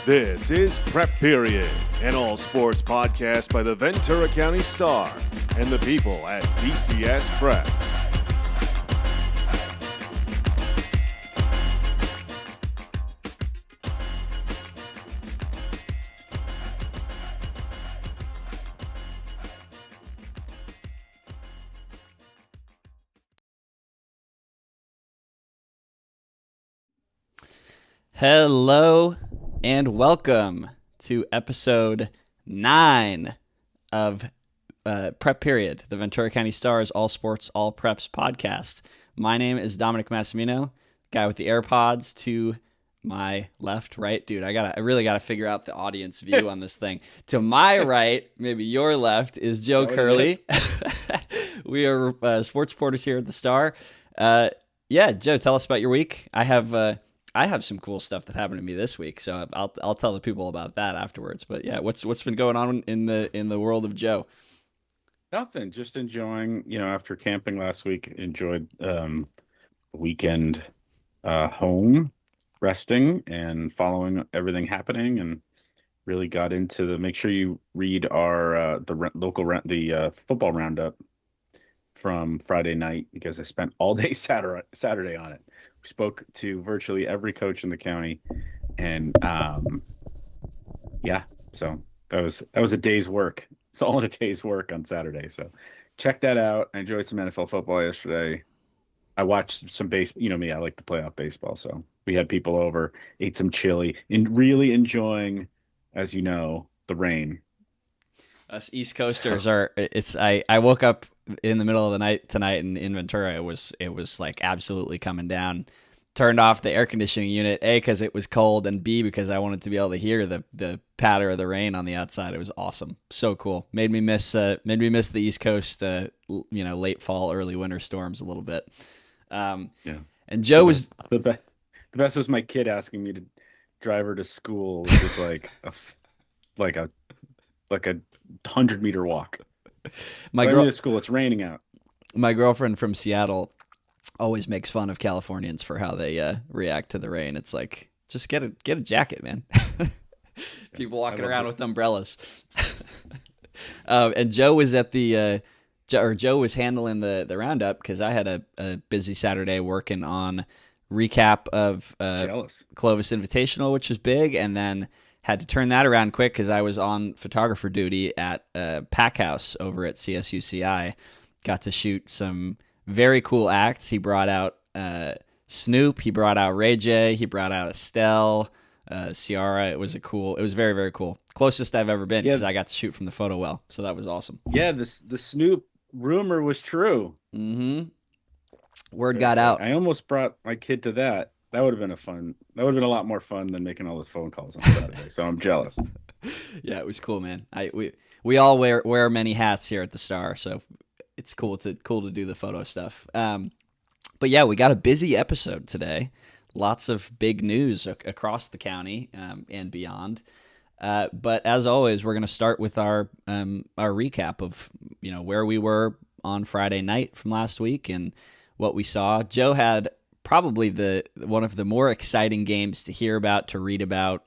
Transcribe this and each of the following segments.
This is Prep Period, an all-sports podcast by the Ventura County Star and the people at VCS Preps. Hello and welcome to episode 9 of Prep Period, the Ventura County Star's All Sports, All Preps podcast. My name is Dominic Massimino, guy with the AirPods to my left, right. Dude, I really gotta figure out the audience view on this thing. To my right, maybe your left, is Joe Curley. We are sports reporters here at the Star. Joe, tell us about your week. I have some cool stuff that happened to me this week, so I'll tell the people about that afterwards. But yeah, what's been going on in the world of Joe? Nothing, just enjoying. After camping last week, enjoyed the weekend home, resting and following everything happening, and really got into the. Make sure you read our the football roundup from Friday night, because I spent all day Saturday on it. We spoke to virtually every coach in the county, and so that was a day's work. It's all in a day's work on Saturday. So check that out. I enjoyed some NFL football yesterday. I watched some you know me, I like the playoff baseball. So we had people over, ate some chili, and really enjoying, as you know, the rain. Us East Coasters I woke up in the middle of the night tonight in Ventura. It was like absolutely coming down. Turned off the air conditioning unit, A, because it was cold, and B, because I wanted to be able to hear the patter of the rain on the outside. It was awesome. So cool. Made me miss the East Coast late fall, early winter storms a little bit. And Joe was the best was my kid asking me to drive her to school, which was like a 100-meter walk. My girl to school. It's raining out. My girlfriend from Seattle always makes fun of Californians for how they react to the rain. It's like, just get a jacket, man. People walking around with umbrellas. And Joe was at Joe was handling the roundup, because I had a busy Saturday working on recap of Clovis Invitational, which was big, and then had to turn that around quick because I was on photographer duty at Pack House over at CSUCI. Got to shoot some very cool acts. He brought out Snoop. He brought out Ray J. He brought out Estelle, Ciara. It was very, very cool. Closest I've ever been, because I got to shoot from the photo well. So that was awesome. Yeah, the Snoop rumor was true. Mm-hmm. Word got out. I almost brought my kid to that. That would have been a lot more fun than making all those phone calls on Saturday. So I'm jealous. Yeah, it was cool, man. We all wear many hats here at the Star, so it's cool to do the photo stuff. But yeah, we got a busy episode today. Lots of big news across the county and beyond. But as always, we're going to start with our recap of where we were on Friday night from last week and what we saw. Joe had probably one of the more exciting games to hear about, to read about,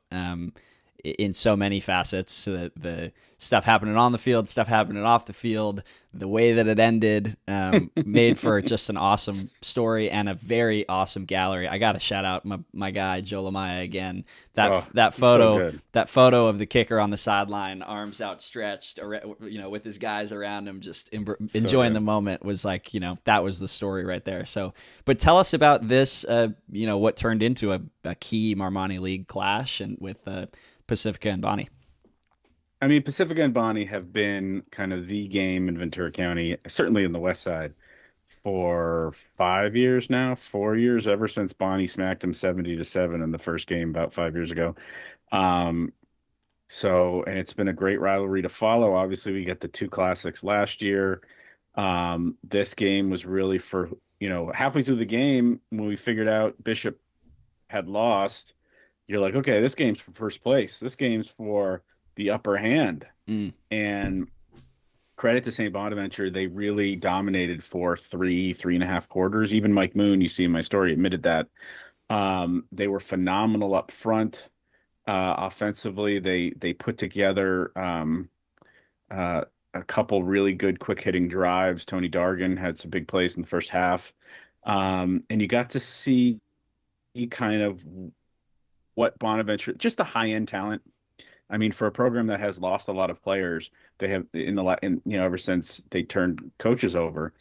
in so many facets. The stuff happening on the field, stuff happening off the field, the way that it ended, made for just an awesome story and a very awesome gallery. I got to shout out my guy Joe Lamaya again. That photo of the kicker on the sideline, arms outstretched, with his guys around him, just enjoying the moment, was like, that was the story right there. So, but tell us about this, what turned into a key Marmani League clash and with Pacifica and Bonnie. I mean, Pacifica and Bonnie have been kind of the game in Ventura County, certainly in the West Side, for 5 years now, 4 years, ever since Bonnie smacked him 70-7 in the first game about 5 years ago. And it's been a great rivalry to follow. Obviously, we get the two classics last year. This game was really for, halfway through the game, when we figured out Bishop had lost, you're like, okay, this game's for first place. This game's for the upper hand. And credit to St. Bonaventure, they really dominated for 3.5 quarters. Even Mike Moon, you see in my story, admitted that. They were phenomenal up front. Offensively, they put together a couple really good quick hitting drives. Tony Dargan had some big plays in the first half. And you got to see kind of what Bonaventure, just a high end talent. I mean, for a program that has lost a lot of players, they have ever since they turned coaches over,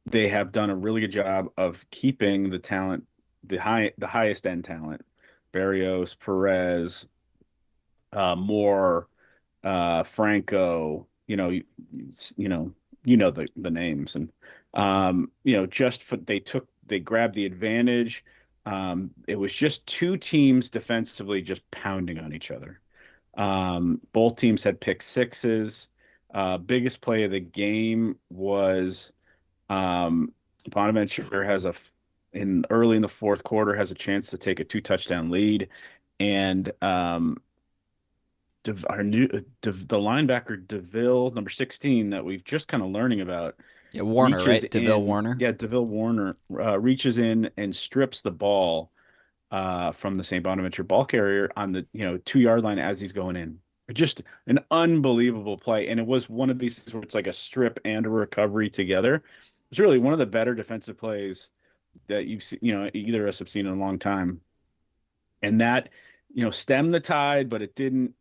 they have done a really good job of keeping the talent, the highest end talent, Barrios, Perez, Moore, Franco, the names, and they grabbed the advantage. It was just two teams defensively just pounding on each other. Both teams had pick sixes. Biggest play of the game was Bonaventure in early in the fourth quarter has a chance to take a 2 touchdown lead, and the linebacker DeVille, number 16, that we've just kind of learning about. Yeah, Warner, right? DeVille in, Warner. Yeah, DeVille Warner reaches in and strips the ball from the St. Bonaventure ball carrier on the 2 yard line as he's going in. Just an unbelievable play, and it was one of these things where it's like a strip and a recovery together. It's really one of the better defensive plays that you've seen, either of us have seen in a long time, and that stemmed the tide, but it didn't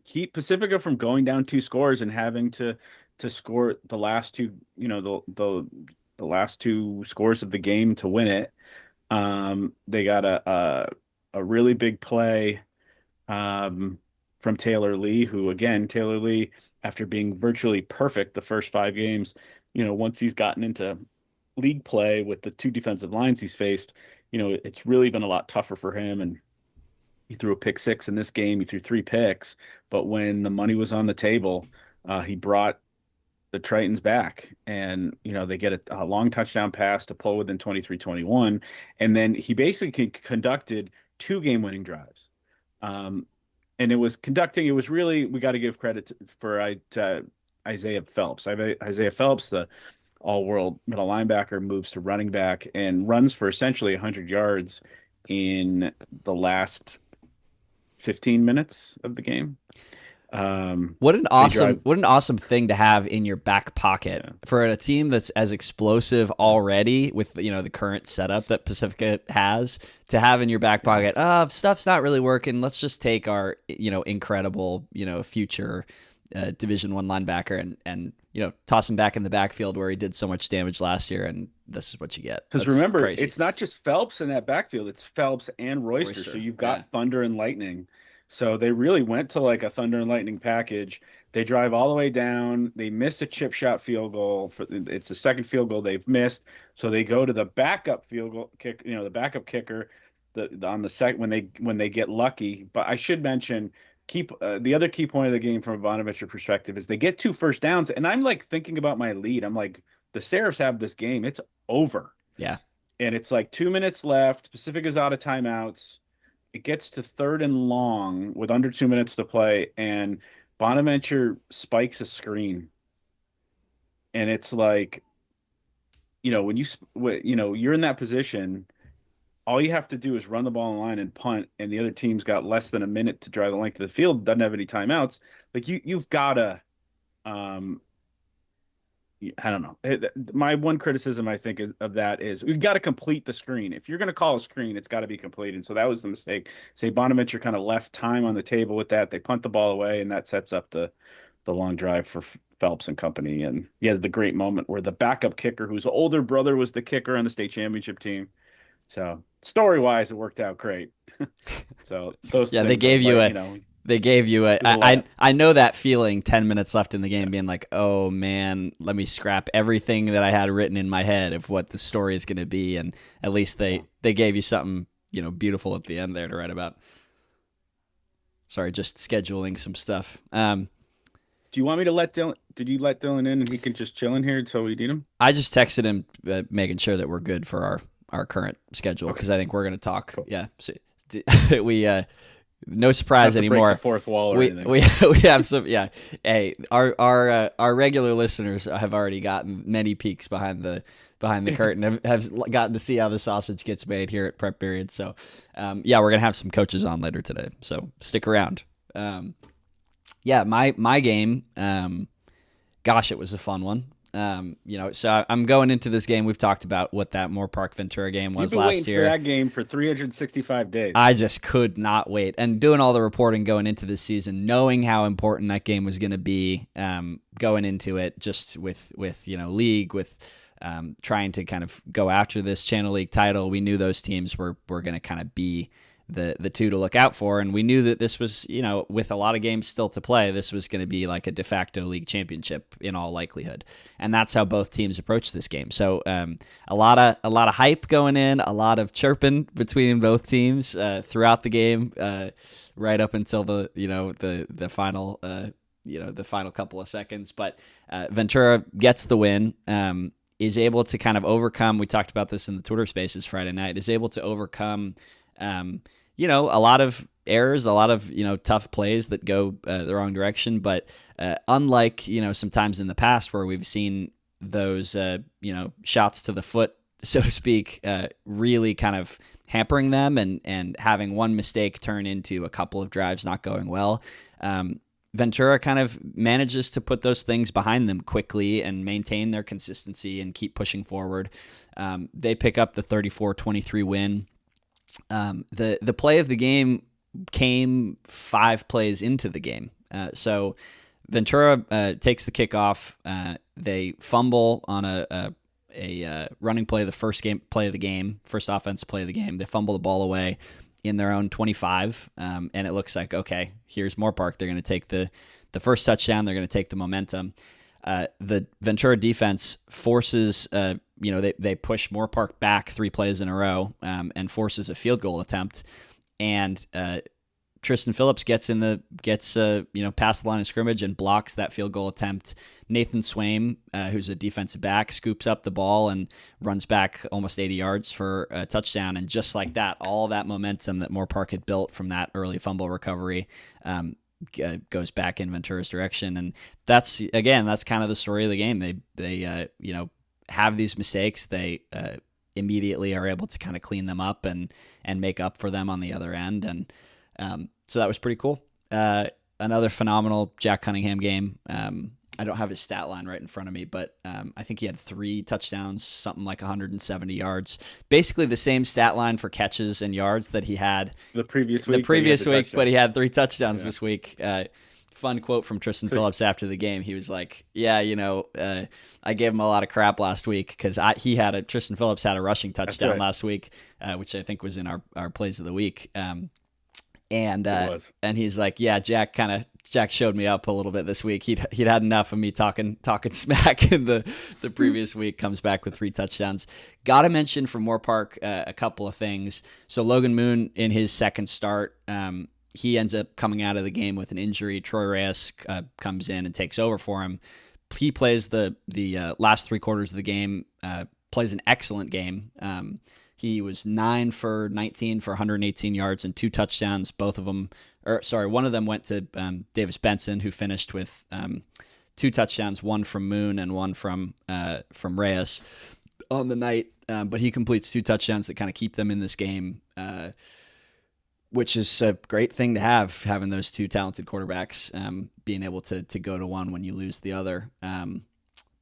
keep Pacifica from going down 2 scores and having to score the last two, the last 2 scores of the game to win it. They got a really big play from Taylor Lee, who again, Taylor Lee, after being virtually perfect the first 5 games, once he's gotten into league play with the 2 defensive lines he's faced, it's really been a lot tougher for him. And he threw a pick six in this game. He threw 3 picks, but when the money was on the table, he brought the Tritons back, and they get a long touchdown pass to pull within 23-21, and then he basically conducted 2 game-winning drives. And it was really, we got to give credit for Isaiah Phelps. Isaiah Phelps, the all-world middle linebacker, moves to running back and runs for essentially 100 yards in the last 15 minutes of the game. What an awesome thing to have in your back pocket for a team that's as explosive already with the current setup that Pacifica has, to have in your back pocket. Stuff's not really working. Let's just take our incredible future Division I linebacker and toss him back in the backfield where he did so much damage last year, and this is what you get. Because remember, crazy. It's not just Phelps in that backfield; it's Phelps and Royster. So you've got Thunder and Lightning. So they really went to like a Thunder and Lightning package. They drive all the way down. They missed a chip shot field goal. It's the second field goal they've missed. So they go to the backup field goal kick. The backup kicker, on the second when they get lucky. But I should mention, the other key point of the game from a Bonaventure perspective is they get 2 first downs, and I'm like thinking about my lead. I'm like, the Seraphs have this game. It's over. Yeah, and it's like 2 minutes left. Pacifica's out of timeouts. It gets to 3rd and long with under 2 minutes to play, and Bonaventure spikes a screen. And it's like, when you're in that position, all you have to do is run the ball in line and punt, and the other team's got less than a minute to drive the length of the field, doesn't have any timeouts. Like you've got to, I don't know. My one criticism, I think, of that is we've got to complete the screen. If you're going to call a screen, it's got to be completed. So that was the mistake. Say Bonaventure kind of left time on the table with that. They punt the ball away, and that sets up the long drive for Phelps and company. And he has the great moment where the backup kicker, whose older brother was the kicker on the state championship team. So story-wise, it worked out great. So those they gave you They gave you I know that feeling 10 minutes left in the game, being like, oh man, let me scrap everything that I had written in my head of what the story is going to be. And at least they gave you something, beautiful at the end there to write about. Sorry, just scheduling some stuff. Do you want me to let Dylan? Did you let Dylan in and he can just chill in here until we need him? I just texted him, making sure that we're good for our current schedule, because I think we're going to talk. Cool. Yeah. So, no surprise Not to break the anymore. fourth wall or We anything. we we have some, yeah. Hey, our regular listeners have already gotten many peeks behind the curtain, have gotten to see how the sausage gets made here at Prep Period. So, yeah, we're gonna have some coaches on later today. So stick around. Yeah, my game. Gosh, it was a fun one. So I'm going into this game. We've talked about what that Moore Park Ventura game You've was been waiting last for year. that game for 365 days. I just could not wait. And doing all the reporting going into this season, knowing how important that game was going to be, going into it, just with league, with trying to kind of go after this Channel League title, we knew those teams were going to kind of be the two to look out for, and we knew that this was, with a lot of games still to play, this was going to be like a de facto league championship in all likelihood, and that's how both teams approached this game. So a lot of hype going in, a lot of chirping between both teams throughout the game, right up until the final the final couple of seconds. But Ventura gets the win. Is able to kind of overcome. We talked about this in the Twitter Spaces Friday night. Is able to overcome. A lot of errors, a lot of, tough plays that go the wrong direction. But unlike, sometimes in the past where we've seen those, shots to the foot, so to speak, really kind of hampering them and having one mistake turn into a couple of drives not going well. Ventura kind of manages to put those things behind them quickly and maintain their consistency and keep pushing forward. They pick up the 34-23 win. The play of the game came 5 plays into the game. So Ventura takes the kickoff. They fumble on a running play, the first play of the game, first offense play of the game. They fumble the ball away in their own 25, and it looks like, okay, here's Moore Park. They're going to take the first touchdown. They're going to take the momentum. The Ventura defense forces, they push Moore Park back 3 plays in a row and forces a field goal attempt. And Tristan Phillips gets past the line of scrimmage and blocks that field goal attempt. Nathan Swaim, who's a defensive back, scoops up the ball and runs back almost 80 yards for a touchdown. And just like that, all that momentum that Moore Park had built from that early fumble recovery goes back in Ventura's direction. And that's kind of the story of the game. They have these mistakes. They immediately are able to kind of clean them up and make up for them on the other end. And so that was pretty cool. Another phenomenal Jack Cunningham game. I don't have his stat line right in front of me, but I think he had 3 touchdowns, something like 170 yards. Basically the same stat line for catches and yards that he had the previous week. But he had 3 touchdowns this week. Fun quote from Tristan Phillips after the game. He was like, "Yeah, I gave him a lot of crap last week because Tristan Phillips had a rushing touchdown last week, which I think was in our plays of the week." And he's like, yeah, Jack showed me up a little bit this week. He'd had enough of me talking smack in the previous week. Comes back with 3 touchdowns. Got to mention for Moore Park a couple of things. So Logan Moon in his second start, he ends up coming out of the game with an injury. Troy Reyes comes in and takes over for him. He plays the last 3 quarters of the game. Plays an excellent game. He was 9 for 19 for 118 yards and 2 touchdowns. One of them went to Davis Benson, who finished with 2 touchdowns, one from Moon and one from Reyes on the night. But he completes 2 touchdowns that kind of keep them in this game, which is a great thing to have, having those 2 talented quarterbacks, being able to go to one when you lose the other.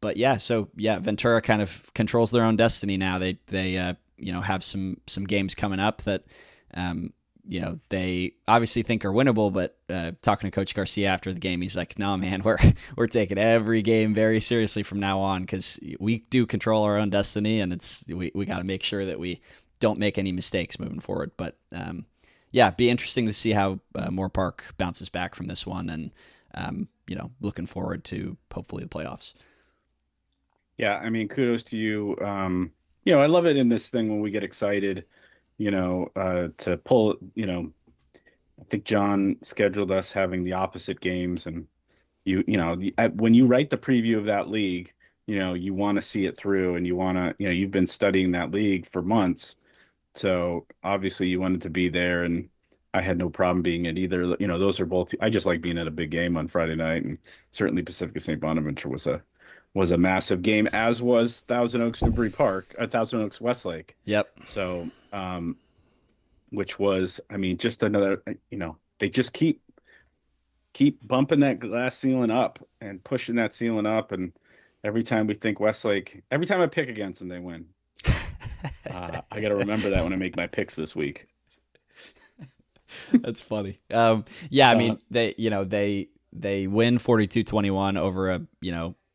But Ventura kind of controls their own destiny now. They have some games coming up that, they obviously think are winnable, but talking to Coach Garcia after the game, he's like, no, man, we're taking every game very seriously from now on because we do control our own destiny, and we got to make sure that we don't make any mistakes moving forward. But be interesting to see how Moore Park bounces back from this one, and looking forward to hopefully the playoffs. Yeah, I mean, kudos to you. I love it in this thing when we get excited, to pull, I think John scheduled us having the opposite games, and when you write the preview of that league, you want to see it through, and you want to, you've been studying that league for months. So obviously you wanted to be there, and I had no problem being at either. Those are both. I just like being at a big game on Friday night, and certainly Pacifica St. Bonaventure was a massive game, as was Thousand Oaks Newbury Park, Thousand Oaks Westlake. Yep. So, which was, I mean, just another. They just keep bumping that glass ceiling up and pushing that ceiling up, and every time we think Westlake, every time I pick against them, they win. I got to remember that when I make my picks this week. That's funny. Yeah, I mean, they win 42-21 over a,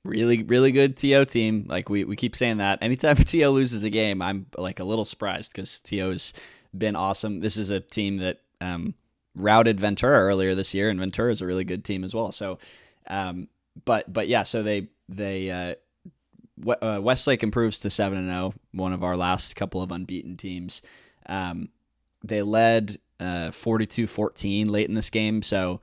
really, really good TO team. Like we keep saying that. Anytime TO loses a game, I'm like a little surprised because TO's been awesome. This is a team that routed Ventura earlier this year, and Ventura is a really good team as well. So, but yeah, so Westlake improves to 7-0, one of our last couple of unbeaten teams. They led 42-14 late in this game, so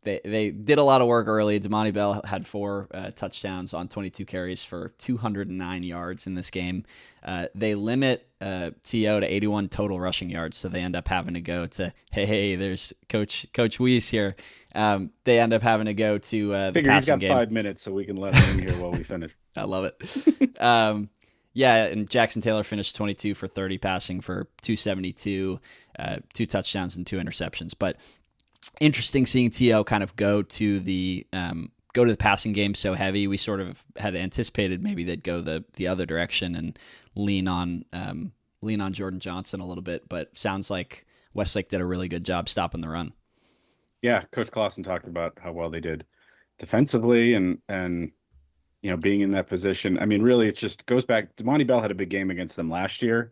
they did a lot of work early. Damani Bell had 4 touchdowns on 22 carries for 209 yards in this game. They limit TO to 81 total rushing yards, so they end up having to go to hey, there's Coach Weiss here. They end up having to go to the passing game. He's got 5 minutes, so we can let him in here while we finish. I love it. Yeah, and Jackson Taylor finished 22 for 30 passing for 272, 2 touchdowns and 2 interceptions. But interesting seeing TO kind of go to the passing game so heavy. We sort of had anticipated maybe they'd go the other direction and lean on Jordan Johnson a little bit, but sounds like Westlake did a really good job stopping the run. Yeah, Coach Clausen talked about how well they did defensively and being in that position. I mean, really, it just goes back. Damani Bell had a big game against them last year,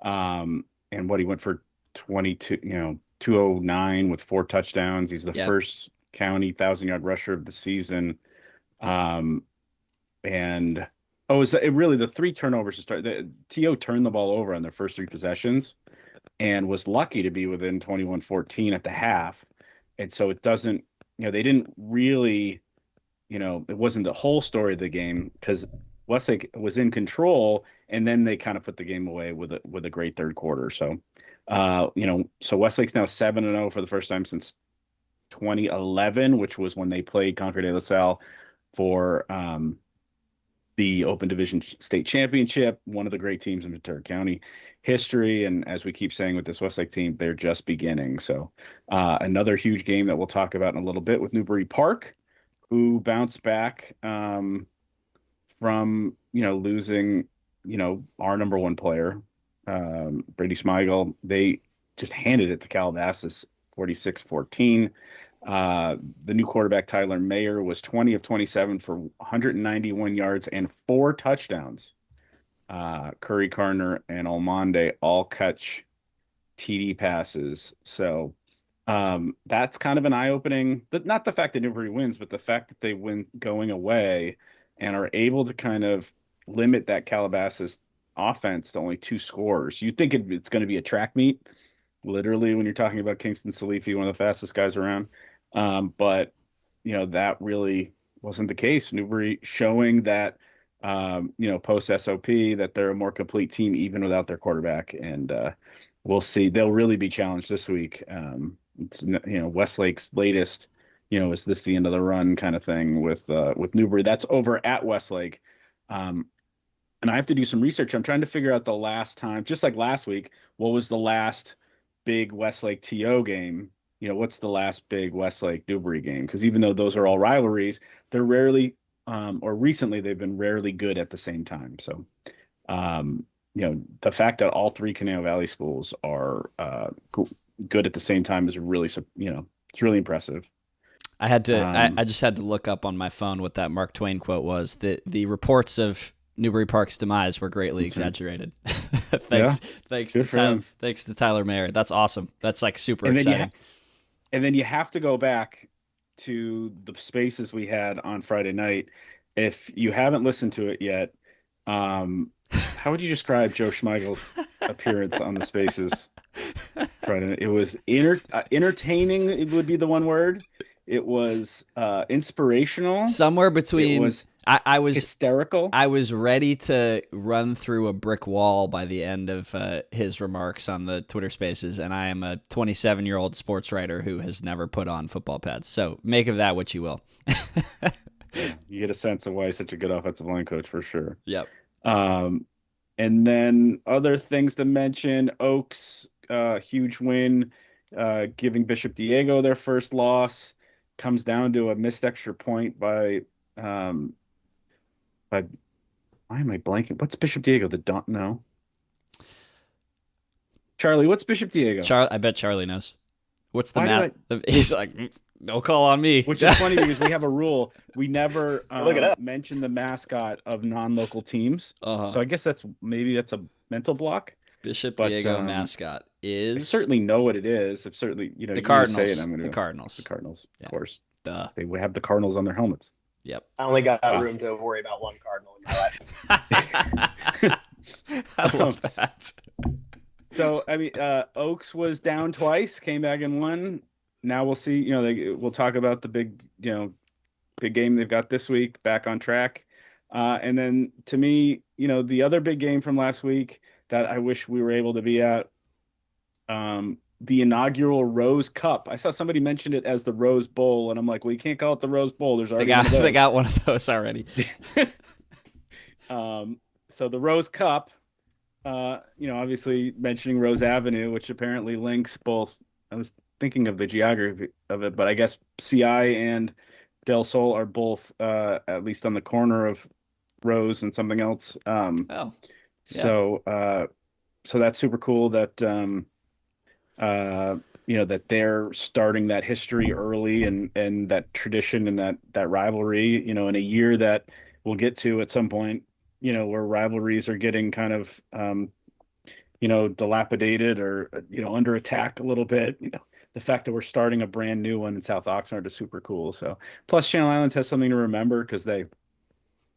and he went for 209 with 4 touchdowns. He's the first county 1,000-yard rusher of the season. Really the 3 turnovers to start. TO turned the ball over on their first 3 possessions and was lucky to be within 21-14 at the half. And so it doesn't, they didn't really, it wasn't the whole story of the game because Westlake was in control, and then they kind of put the game away with a great third quarter. So, so Westlake's now 7-0 for the first time since 2011, which was when they played Concord de La Salle for the Open Division State Championship, one of the great teams in Ventura County history. And as we keep saying with this Westlake team, they're just beginning. So another huge game that we'll talk about in a little bit with Newbury Park, who bounced back from, losing, our number 1 player, Brady Smigel. They just handed it to Calabasas 46-14. The new quarterback, Tyler Mayer, was 20 of 27 for 191 yards and 4 touchdowns. Curry, Carner, and Almonde all catch TD passes. So that's kind of an eye-opening, not the fact that Newbury wins, but the fact that they win going away and are able to kind of limit that Calabasas offense to only 2 scores. You think it's going to be a track meet, literally, when you're talking about Kingston Salifi, one of the fastest guys around. But that really wasn't the case. Newbury showing that, post SOP, that they're a more complete team even without their quarterback. And we'll see. They'll really be challenged this week. It's Westlake's latest, is this the end of the run kind of thing with Newbury. That's over at Westlake. And I have to do some research. I'm trying to figure out the last time, just like last week, what was the last big Westlake TO game? What's the last big Westlake Newbury game? Because even though those are all rivalries, they're rarely, or recently, they've been rarely good at the same time. So, the fact that all 3 Conejo Valley schools are good at the same time is really, it's really impressive. I had to, I just had to look up on my phone what that Mark Twain quote was. The reports of Newbury Park's demise were greatly exaggerated. Thanks to Tyler Mayer. That's awesome. That's like super exciting. And then you have to go back to the spaces we had on Friday night. If you haven't listened to it yet, how would you describe Joe Schmeigel's appearance on the spaces Friday night? It was entertaining. It would be the one word. It was inspirational. Somewhere It between was I was hysterical. I was ready to run through a brick wall by the end of his remarks on the Twitter Spaces, and I am a 27-year-old sports writer who has never put on football pads. So make of that what you will. Yeah, you get a sense of why he's such a good offensive line coach for sure. Yep. Um, and then other things to mention: Oaks, huge win, giving Bishop Diego their first loss. Comes down to a missed extra point um, by why am I blanking? What's Bishop Diego? The Don? No, Charlie. What's Bishop Diego? I bet Charlie knows. What's the Why math? do I? He's like, no call on me. Which is funny because we have a rule: we never Look it up. mention the mascot of non-local teams. Uh-huh. So I guess that's a mental block. Bishop But, Diego mascot I is certainly know what it is. If certainly the you're gonna Cardinals. say it, I'm going to The Cardinals. The Cardinals, Yeah. of course. Duh. They would have the Cardinals on their helmets. Yep. I only got Wow. room to worry about one Cardinal in my life. I love that. So I mean, Oaks was down twice, came back and won. Now we'll see. We'll talk about the big game they've got this week. Back on track. And then to me, the other big game from last week that I wish we were able to be at, the inaugural Rose Cup. I saw somebody mention it as the Rose Bowl, and I'm like, well, you can't call it the Rose Bowl. There's already one of those. They got one of those already. So the Rose Cup, obviously mentioning Rose Avenue, which apparently links both. I was thinking of the geography of it, but I guess CI and Del Sol are both at least on the corner of Rose and something else. Oh, yeah. So that's super cool that that they're starting that history early and that tradition and that rivalry, in a year that we'll get to at some point, where rivalries are getting kind of dilapidated or under attack a little bit. The fact that we're starting a brand new one in South Oxnard is super cool. So plus Channel Islands has something to remember because they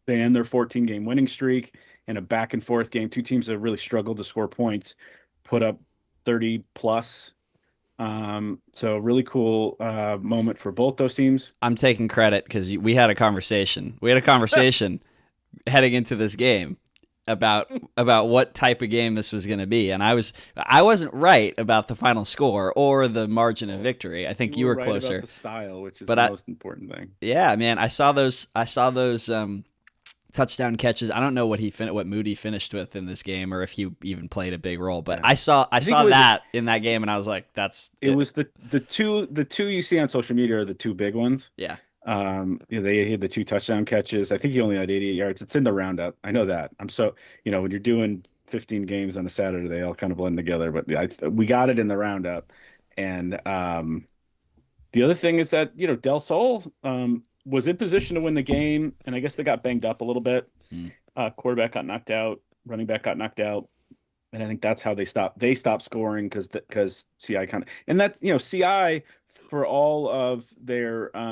end their 14-game winning streak in a back and forth game. Two teams that really struggled to score points, put up 30 plus. So really cool moment for both those teams. I'm taking credit because we had a conversation. We had a conversation heading into this game about what type of game this was going to be, and I wasn't right about the final score or the margin of victory. I think you were right closer. about the style, which is But the most important thing. Yeah, man, I saw those touchdown catches. I don't know what Moody finished with in this game or if he even played a big role, but Yeah. I saw it was- that in that game and I was like, that's It was the two you see on social media are the two big ones. yeah. They had the two touchdown catches. I think he only had 88 yards. It's in the roundup. I know that. I'm so, when you're doing 15 games on a Saturday, they all kind of blend together, but we got it in the roundup. And the other thing is that, Del Sol was in position to win the game, and I guess they got banged up a little bit. Quarterback got knocked out, running back got knocked out. And I think that's how they stopped scoring because CI kind of, and that's, CI for all of their, I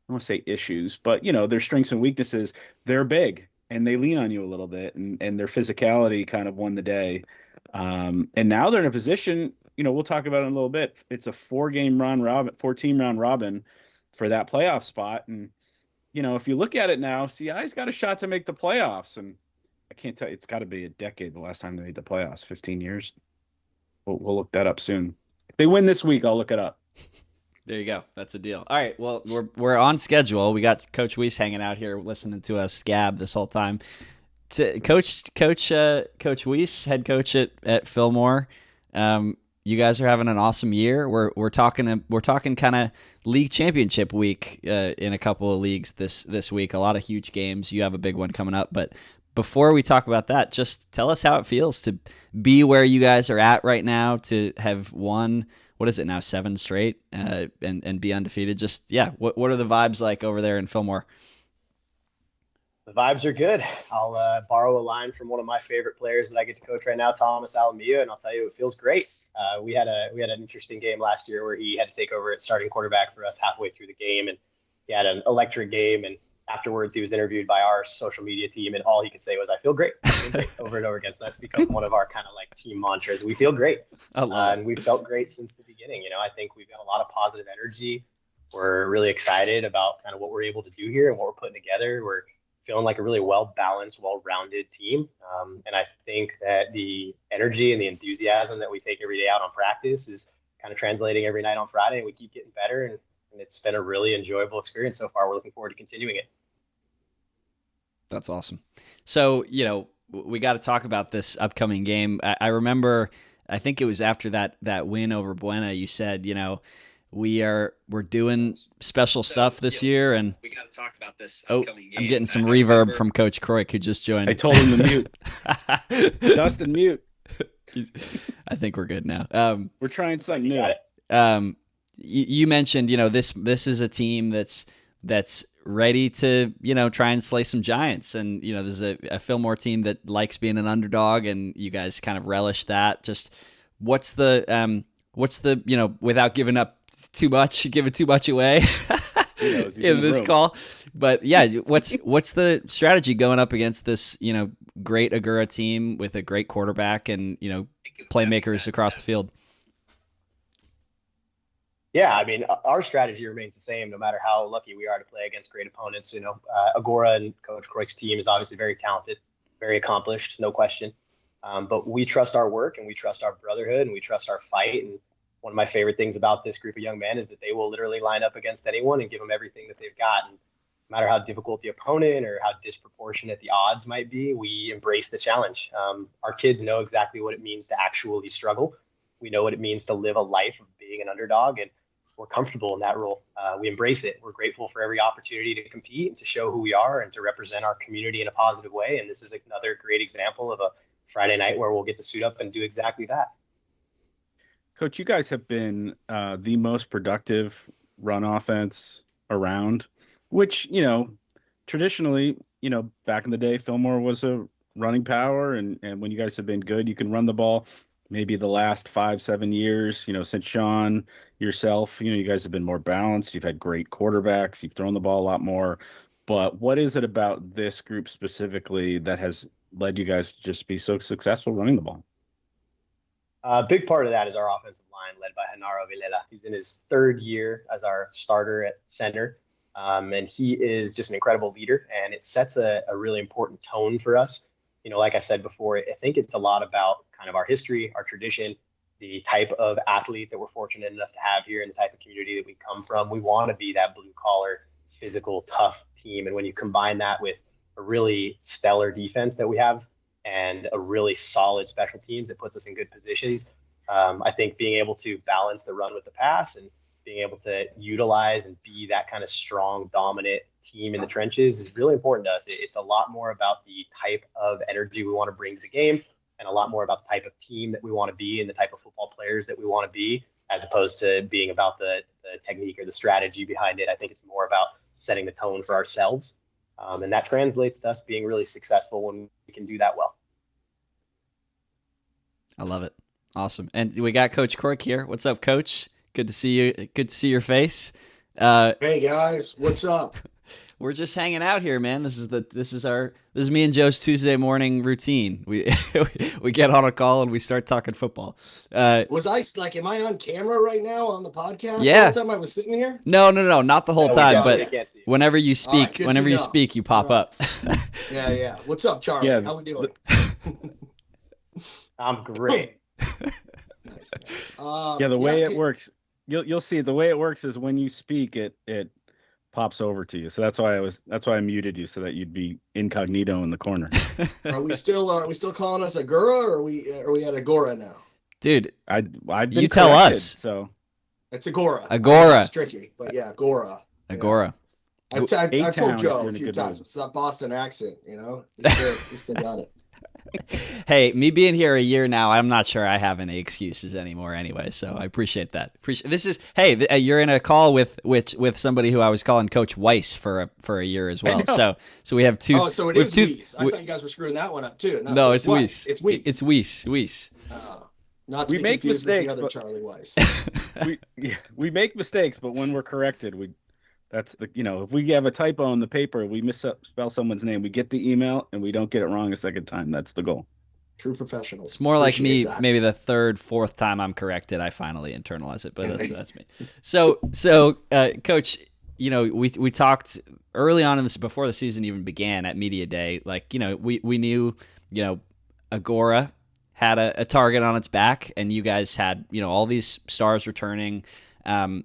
don't want to say issues, but their strengths and weaknesses, they're big and they lean on you a little bit, and their physicality kind of won the day. And now they're in a position, we'll talk about it in a little bit. It's a 4-team round robin for that playoff spot. And, if you look at it now, CI's got a shot to make the playoffs. And I can't tell you, it's got to be a decade the last time they made the playoffs, 15 years. We'll look that up soon. If they win this week, I'll look it up. There you go. That's a deal. All right. Well, we're on schedule. We got Coach Weiss hanging out here listening to us gab this whole time. Coach Weiss, head coach at Fillmore. You guys are having an awesome year. We're talking kind of league championship week in a couple of leagues this week. A lot of huge games. You have a big one coming up, but before we talk about that, just tell us how it feels to be where you guys are at right now, to have won, what is it now, 7 straight, and be undefeated. Just, yeah, what are the vibes like over there in Fillmore? The vibes are good. I'll borrow a line from one of my favorite players that I get to coach right now, Thomas Alamia, and I'll tell you, it feels great. We had an interesting game last year where he had to take over at starting quarterback for us halfway through the game, and he had an electric game, and afterwards he was interviewed by our social media team, and all he could say was, I feel great, over and over again. So that's become one of our kind of like team mantras. We feel great. I love it. And we've felt great since the beginning. I think we've got a lot of positive energy. We're really excited about kind of what we're able to do here and what we're putting together. We're feeling like a really well-balanced, well-rounded team. And I think that the energy and the enthusiasm that we take every day out on practice is kind of translating every night on Friday, and we keep getting better. And it's been a really enjoyable experience so far. We're looking forward to continuing it. That's awesome. So, we got to talk about this upcoming game. I remember, I think it was after that win over Buena, you said, we're doing special stuff this year, and we got to talk about this upcoming game. I'm getting some reverb from Coach Croik, who just joined. I told him to mute. Dustin, mute. I think we're good now. We're trying something new. You mentioned, this is a team that's ready to, try and slay some giants. And, there's a Fillmore team that likes being an underdog, and you guys kind of relish that. Just what's the, without giving too much away in this call. But yeah, what's the strategy going up against this, great Agura team with a great quarterback and, playmakers across the field? Yeah, I mean, our strategy remains the same no matter how lucky we are to play against great opponents. Agora and Coach Croik's team is obviously very talented, very accomplished, no question. But we trust our work, and we trust our brotherhood, and we trust our fight. And one of my favorite things about this group of young men is that they will literally line up against anyone and give them everything that they've got. And no matter how difficult the opponent or how disproportionate the odds might be, we embrace the challenge. Our kids know exactly what it means to actually struggle. We know what it means to live a life of being an underdog, and we're comfortable in that role. We embrace it. We're grateful for every opportunity to compete and to show who we are and to represent our community in a positive way. And this is another great example of a Friday night where we'll get to suit up and do exactly that. Coach, you guys have been the most productive run offense around, which, traditionally, back in the day, Fillmore was a running power. And when you guys have been good, you can run the ball. Maybe the last 5-7 years, since Sean, yourself, you guys have been more balanced. You've had great quarterbacks. You've thrown the ball a lot more. But what is it about this group specifically that has led you guys to just be so successful running the ball? A big part of that is our offensive line led by Genaro Vilela. He's in his third year as our starter at center. And he is just an incredible leader, and it sets a really important tone for us. Like I said before, I think it's a lot about kind of our history, our tradition, the type of athlete that we're fortunate enough to have here, and the type of community that we come from. We want to be that blue collar, physical, tough team. And when you combine that with a really stellar defense that we have and a really solid special teams that puts us in good positions, I think being able to balance the run with the pass and being able to utilize and be that kind of strong, dominant team in the trenches is really important to us. It's a lot more about the type of energy we want to bring to the game, and a lot more about the type of team that we want to be and the type of football players that we want to be, as opposed to being about the technique or the strategy behind it. I think it's more about setting the tone for ourselves. And that translates to us being really successful when we can do that well. I love it. Awesome. And we got Coach Croik here. What's up, Coach? Good to see you. Good to see your face. Hey guys, what's up? We're just hanging out here, man. This is me and Joe's Tuesday morning routine. We get on a call and we start talking football. Was I am I on camera right now on the podcast? Yeah. The whole time I was sitting here? No, not the whole time, but whenever you speak, right, you pop up. Yeah. What's up, Charlie? Yeah. How we doing? I'm great. Nice. The way it works, you'll see the way it works is when you speak, it pops over to you. So that's why I muted you, so that you'd be incognito in the corner. Are we still calling us Agura, or are we at Agora now? Dude, I've been you tell corrected, us. So it's Agora. Agora. It's tricky, but yeah, Agora. Agora. I've told Joe a few times. It's that Boston accent, He still got it. Hey, me being here a year now, I'm not sure I have any excuses anymore anyway, so I appreciate that. You're in a call with somebody who I was calling Coach Weiss for a year as well. So we have two. Oh, so it is Weiss. I thought you guys were screwing that one up too. No, so it's Weiss. It's Weiss. It's Weiss. Not to we be make confused mistakes, with the other but Charlie Weiss. we make mistakes, but when we're corrected, that's if we have a typo on the paper, we misspell someone's name, we get the email and we don't get it wrong a second time. That's the goal. True professionals. It's more like me, Appreciate that. maybe the third, fourth time I'm corrected, I finally internalize it, but that's me. So, Coach, you know, we talked early on in this, before the season even began at Media Day, like, you know, we knew, you know, Agora had a target on its back, and you guys had, you know, all these stars returning, and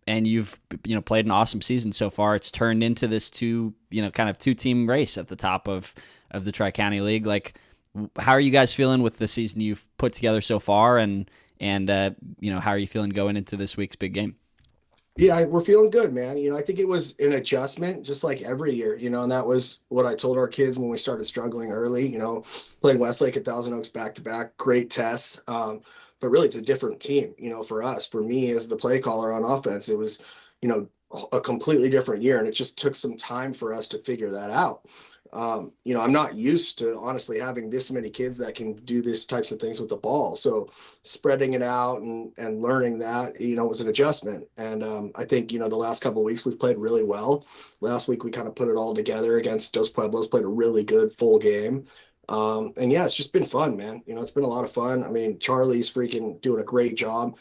you've, you know, played an awesome season so far. It's turned into this kind of two-team race at the top of the Tri-County League. Like, how are you guys feeling with the season you've put together so far, and you know, how are you feeling going into this week's big game? Yeah, we're feeling good, man. You know, I think it was an adjustment, just like every year, you know, and that was what I told our kids when we started struggling early, you know, playing Westlake at Thousand Oaks back-to-back, great tests. But really, it's a different team, you know, for us. For me, as the play caller on offense, it was, you know, a completely different year, and it just took some time for us to figure that out. You know, I'm not used to honestly having this many kids that can do these types of things with the ball. So spreading it out and learning that, you know, was an adjustment. And I think, you know, the last couple of weeks we've played really well. Last week we kind of put it all together against Dos Pueblos, played a really good full game. And yeah, it's just been fun, man. You know, it's been a lot of fun. I mean, Charlie's freaking doing a great job.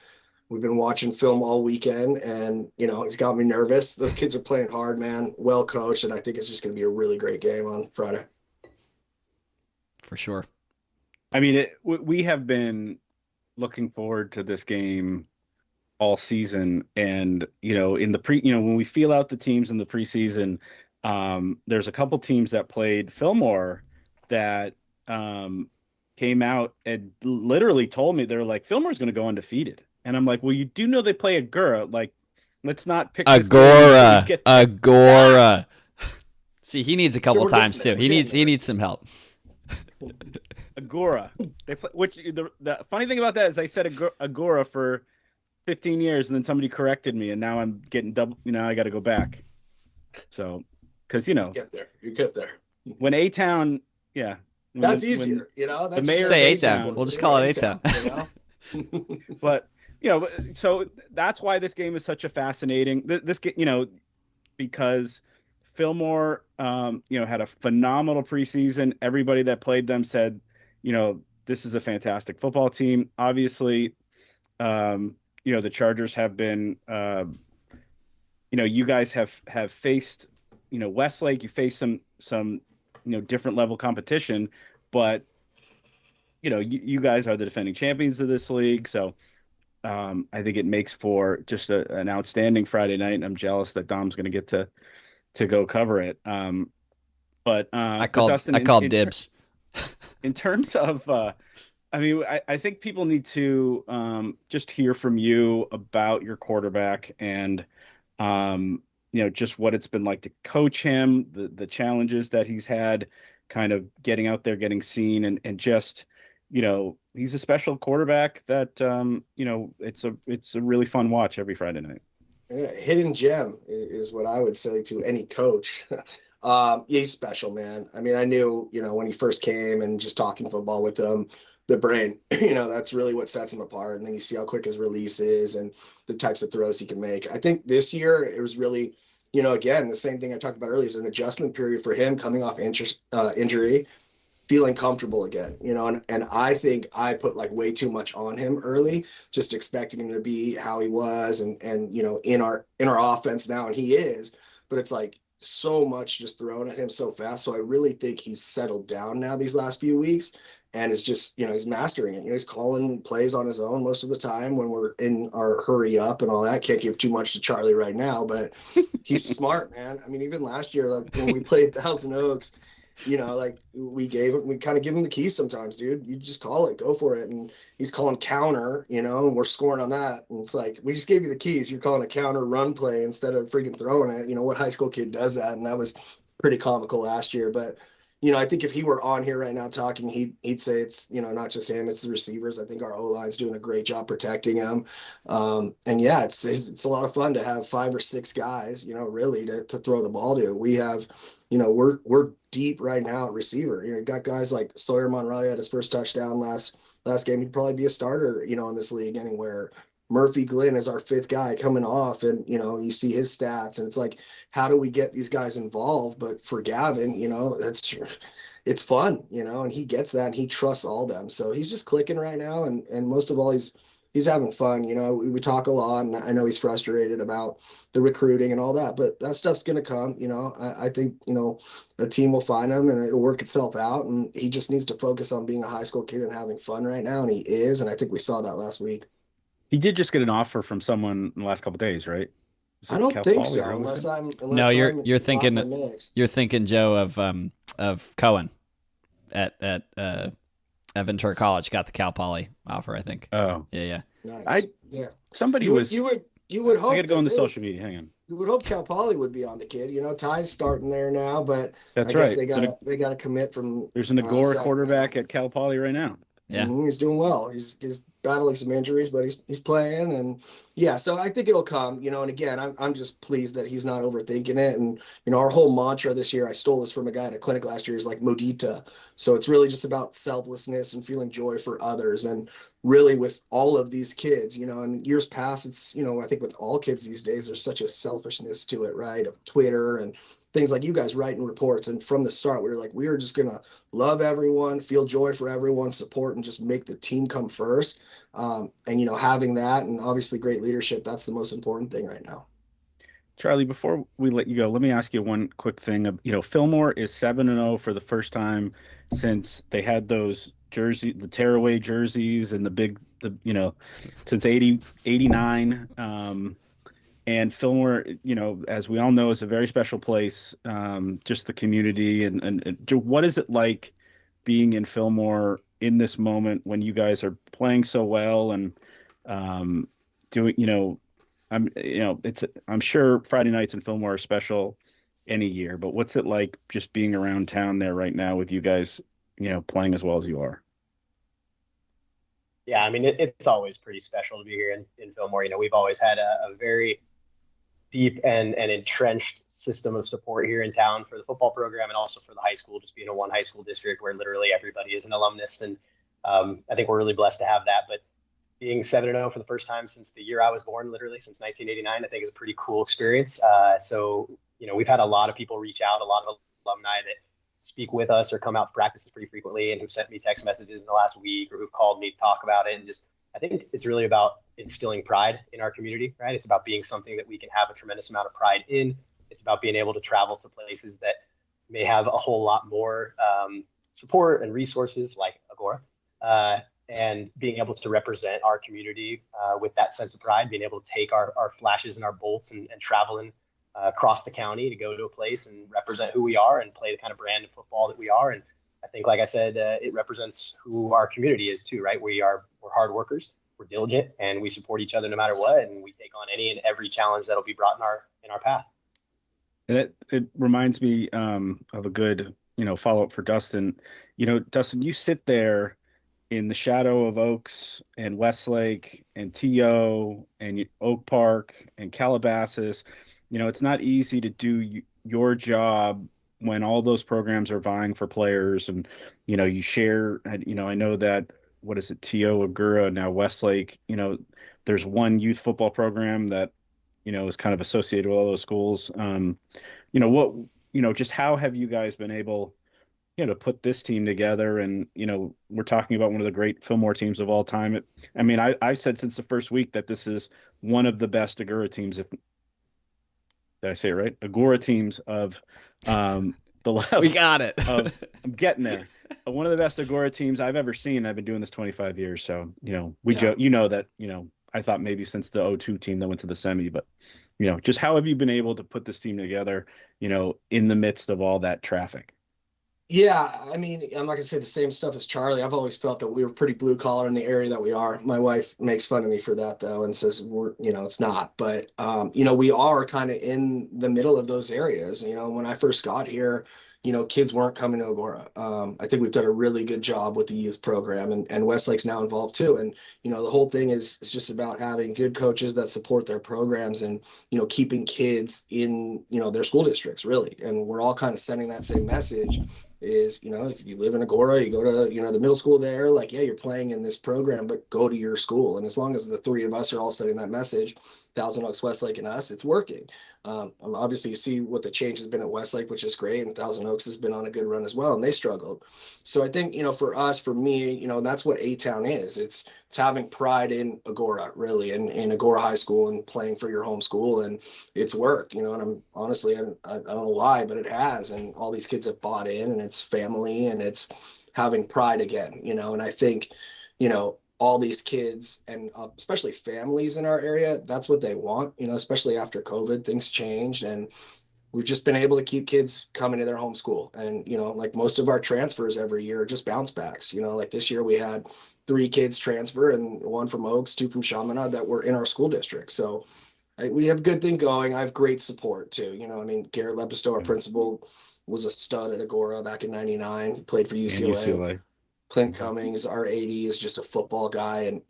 We've been watching film all weekend, and, you know, it's got me nervous. Those kids are playing hard, man, well coached, and I think it's just going to be a really great game on Friday. For sure. I mean, we have been looking forward to this game all season, and, you know, when we feel out the teams in the preseason, there's a couple teams that played Fillmore that came out and literally told me, they're like, Fillmore's going to go undefeated. And I'm like, well, you do know they play Agora. Like, let's not pick Agora. See, he needs a couple times too. He needs some help. Agora. They play, which the funny thing about that is I said Agora for 15 years, and then somebody corrected me, and now I'm getting double. You know, I got to go back. So, because, you know, you get there. When A-Town, yeah, that's easier. You know, that's the mayor say A-Town. We'll just call it A-Town. You know? But, you know, so that's why this game is such a fascinating this game, you know, because Fillmore, you know, had a phenomenal preseason. Everybody that played them said, you know, this is a fantastic football team. Obviously, you know, the Chargers have been, you know, you guys have faced, you know, Westlake. You face some, you know, different level competition, but, you know, you guys are the defending champions of this league, so. I think it makes for just an outstanding Friday night, and I'm jealous that Dom's going to get to go cover it. But I called dibs. In terms of, I mean, I think people need to just hear from you about your quarterback, and you know, just what it's been like to coach him, the challenges that he's had, kind of getting out there, getting seen, and just, you know, he's a special quarterback that, you know, it's a really fun watch every Friday night. Yeah, hidden gem is what I would say to any coach. He's special, man. I mean, I knew, you know, when he first came and just talking football with him, the brain, you know, that's really what sets him apart. And then you see how quick his release is and the types of throws he can make. I think this year it was really, you know, again, the same thing I talked about earlier is an adjustment period for him coming off injury, feeling comfortable again, you know, and I think I put like way too much on him early, just expecting him to be how he was and you know, in our offense now, and he is, but it's like so much just thrown at him so fast. So I really think he's settled down now these last few weeks, and is just, you know, he's mastering it. You know, he's calling plays on his own most of the time when we're in our hurry up and all that. Can't give too much to Charlie right now, but he's smart, man. I mean, even last year, like when we played Thousand Oaks, you know, like we kind of give him the keys sometimes, dude. You just call it, go for it. And he's calling counter, you know, and we're scoring on that. And it's like, we just gave you the keys. You're calling a counter run play instead of freaking throwing it. You know, what high school kid does that? And that was pretty comical last year. But, you know, I think if he were on here right now talking, he'd say it's, you know, not just him, it's the receivers. I think our O-line's doing a great job protecting him. And yeah, it's a lot of fun to have 5 or 6 guys, you know, really to throw the ball to. We have, you know, we're deep right now at receiver. You know, you got guys like Sawyer Monroy had his first touchdown last game. He'd probably be a starter, you know, in this league anywhere. Murphy Glenn is our 5th guy coming off, and, you know, you see his stats, and it's like, how do we get these guys involved? But for Gavin, you know, it's fun, and he gets that, and he trusts all them. So he's just clicking right now, and most of all, he's having fun. We talk a lot, and I know he's frustrated about the recruiting and all that, but that stuff's going to come. I think, the team will find him and it'll work itself out. And he just needs to focus on being a high school kid and having fun right now. And he is. And I think we saw that last week. He did just get an offer from someone in the last couple of days, right? I don't think so, unless I'm. No, you're thinking, Joe, of Cohen at Ventura College got the Cal Poly offer, I think. Oh, Nice. Somebody you was. You would hope. I got to go on the social media. Hang on. You would hope Cal Poly would be on the kid. Ty's starting there now, but That's I guess right. they got to commit from. There's an Agora quarterback at Cal Poly right now. Yeah, he's doing well. He's battling some injuries, but he's playing, and yeah. So I think it'll come. And again, I'm just pleased that he's not overthinking it. And our whole mantra this year, I stole this from a guy at a clinic last year, is like Modita. So it's really just about selflessness and feeling joy for others. And really, with all of these kids, in years past, it's I think with all kids these days, there's such a selfishness to it, right? Of Twitter and things like you guys writing reports. And from the start, we were like, we are just going to love everyone, feel joy for everyone, support, and just make the team come first. And, having that and obviously great leadership, that's the most important thing right now. Charlie, before we let you go, let me ask you one quick thing. Fillmore is 7-0 for the first time since they had those the tearaway jerseys and since 89. And Fillmore, as we all know, is a very special place. Just the community and what is it like being in Fillmore in this moment when you guys are playing so well and doing, I'm sure Friday nights in Fillmore are special any year, but what's it like just being around town there right now with you guys, playing as well as you are? Yeah, I mean, it's always pretty special to be here in Fillmore. We've always had a very deep and entrenched system of support here in town for the football program and also for the high school, just being a one high school district where literally everybody is an alumnus. And I think we're really blessed to have that. But being 7-0 for the first time since the year I was born, literally since 1989, I think is a pretty cool experience. So, we've had a lot of people reach out, a lot of alumni that speak with us or come out to practices pretty frequently and who've sent me text messages in the last week or who've called me to talk about it. And just, I think it's really about instilling pride in our community, right? It's about being something that we can have a tremendous amount of pride in. It's about being able to travel to places that may have a whole lot more support and resources like Agora, and being able to represent our community with that sense of pride, being able to take our flashes and our bolts and travel across the county to go to a place and represent who we are and play the kind of brand of football that we are. And I think, like I said, it represents who our community is too, right? We're hard workers, we're diligent, and we support each other no matter what. And we take on any and every challenge that'll be brought in our path. And it reminds me of a good, follow-up for Dustin. Dustin, you sit there in the shadow of Oaks and Westlake and TO and Oak Park and Calabasas. It's not easy to do your job when all those programs are vying for players and, you share, I know that, what is it, TO, Agura, now Westlake, there's one youth football program that, is kind of associated with all those schools. Just how have you guys been able, to put this team together? And, we're talking about one of the great Fillmore teams of all time. I've said since the first week that this is one of the best Agura teams, did I say it right? Agora teams of the level. We got it. I'm getting there. One of the best Agora teams I've ever seen. I've been doing this 25 years. So, joke, that, I thought maybe since the 02 team that went to the semi, but, just how have you been able to put this team together, in the midst of all that traffic? Yeah, I'm not gonna say the same stuff as Charlie. I've always felt that we were pretty blue collar in the area that we are. My wife makes fun of me for that though, and says it's not. But we are kind of in the middle of those areas. When I first got here, kids weren't coming to Agora. I think we've done a really good job with the youth program, and Westlake's now involved too. And the whole thing is just about having good coaches that support their programs and keeping kids in their school districts really. And we're all kind of sending that same message. is, if you live in Agora, you go to, the middle school there, like, yeah, you're playing in this program, but go to your school. And as long as the three of us are all sending that message, Thousand Oaks, Westlake, and us, it's working. Obviously, you see what the change has been at Westlake, which is great, and Thousand Oaks has been on a good run as well, and they struggled. So I think, for us, for me, that's what A-Town is. It's having pride in Agora, really, and in Agora High School, and playing for your home school, and it's worked, and I'm honestly, I don't know why, but it has, and all these kids have bought in, and it's family, and it's having pride again, and I think, all these kids and especially families in our area, that's what they want, especially after COVID, things changed, and we've just been able to keep kids coming to their home school. And, like most of our transfers every year are just bounce backs, like this year we had 3 kids transfer, and 1 from Oaks, 2 from Chaminade that were in our school district. So we have a good thing going. I have great support too. Garrett Lepisto, our principal, was a stud at Agora back in '99. He played for UCLA. Clint Cummings, our AD, is just a football guy. And,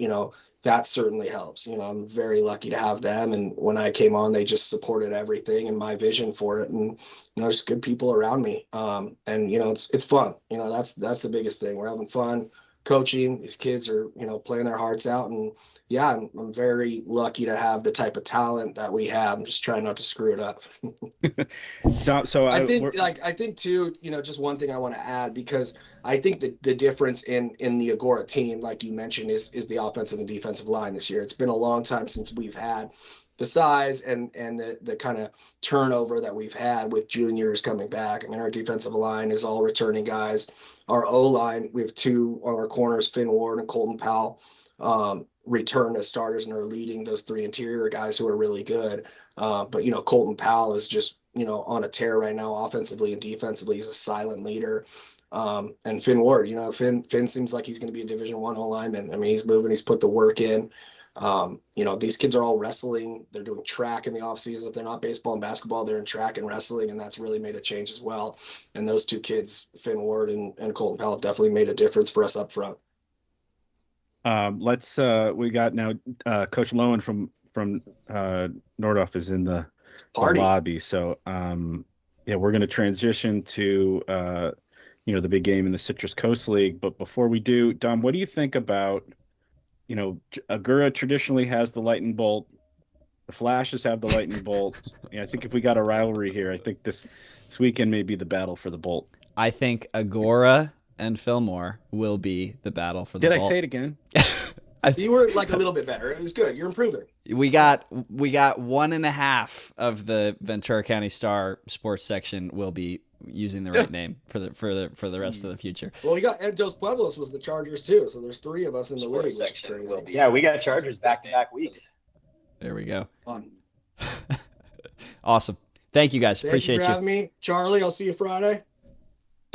that certainly helps. I'm very lucky to have them. And when I came on, they just supported everything and my vision for it. And, just good people around me. And, it's fun. That's the biggest thing. We're having fun coaching. These kids are, playing their hearts out. And yeah, I'm very lucky to have the type of talent that we have. I'm just trying not to screw it up. So I think too, just one thing I want to add, because I think that the difference in the Agora team, like you mentioned, is the offensive and defensive line this year. It's been a long time since we've had the size and the kind of turnover that we've had with juniors coming back. I mean, our defensive line is all returning guys. Our O-line, we have 2 on our corners, Finn Ward and Colton Powell, return as starters and are leading those 3 interior guys who are really good. But, Colton Powell is just, on a tear right now, offensively and defensively. He's a silent leader. And Finn Ward, Finn seems like he's going to be a Division I O-lineman. I mean, he's moving, he's put the work in. These kids are all wrestling. They're doing track in the off season. If they're not baseball and basketball, they're in track and wrestling, and that's really made a change as well. And those 2 kids, Finn Ward and Colton Powell, have definitely made a difference for us up front. We got now Coach Lowen from Nordhoff is in the lobby. So we're going to transition to the big game in the Citrus Coast League. But before we do, Dom, what do you think about, Agura traditionally has the lightning bolt. The Flashes have the lightning bolt. I think if we got a rivalry here, I think this weekend may be the battle for the bolt. I think Agora and Fillmore will be the battle for the bolt. Did I say it again? You were like a little bit better. It was good. You're improving. We got 1.5 of the Ventura County Star sports section will be using the right name for the rest of the future. Well, we got Ed Dos Pueblos was the Chargers too, so there's 3 of us in the league, which is crazy. Yeah, we got Chargers back-to-back weeks. There we go. Awesome. Thank you guys. Appreciate you for having me, Charlie. I'll see you Friday.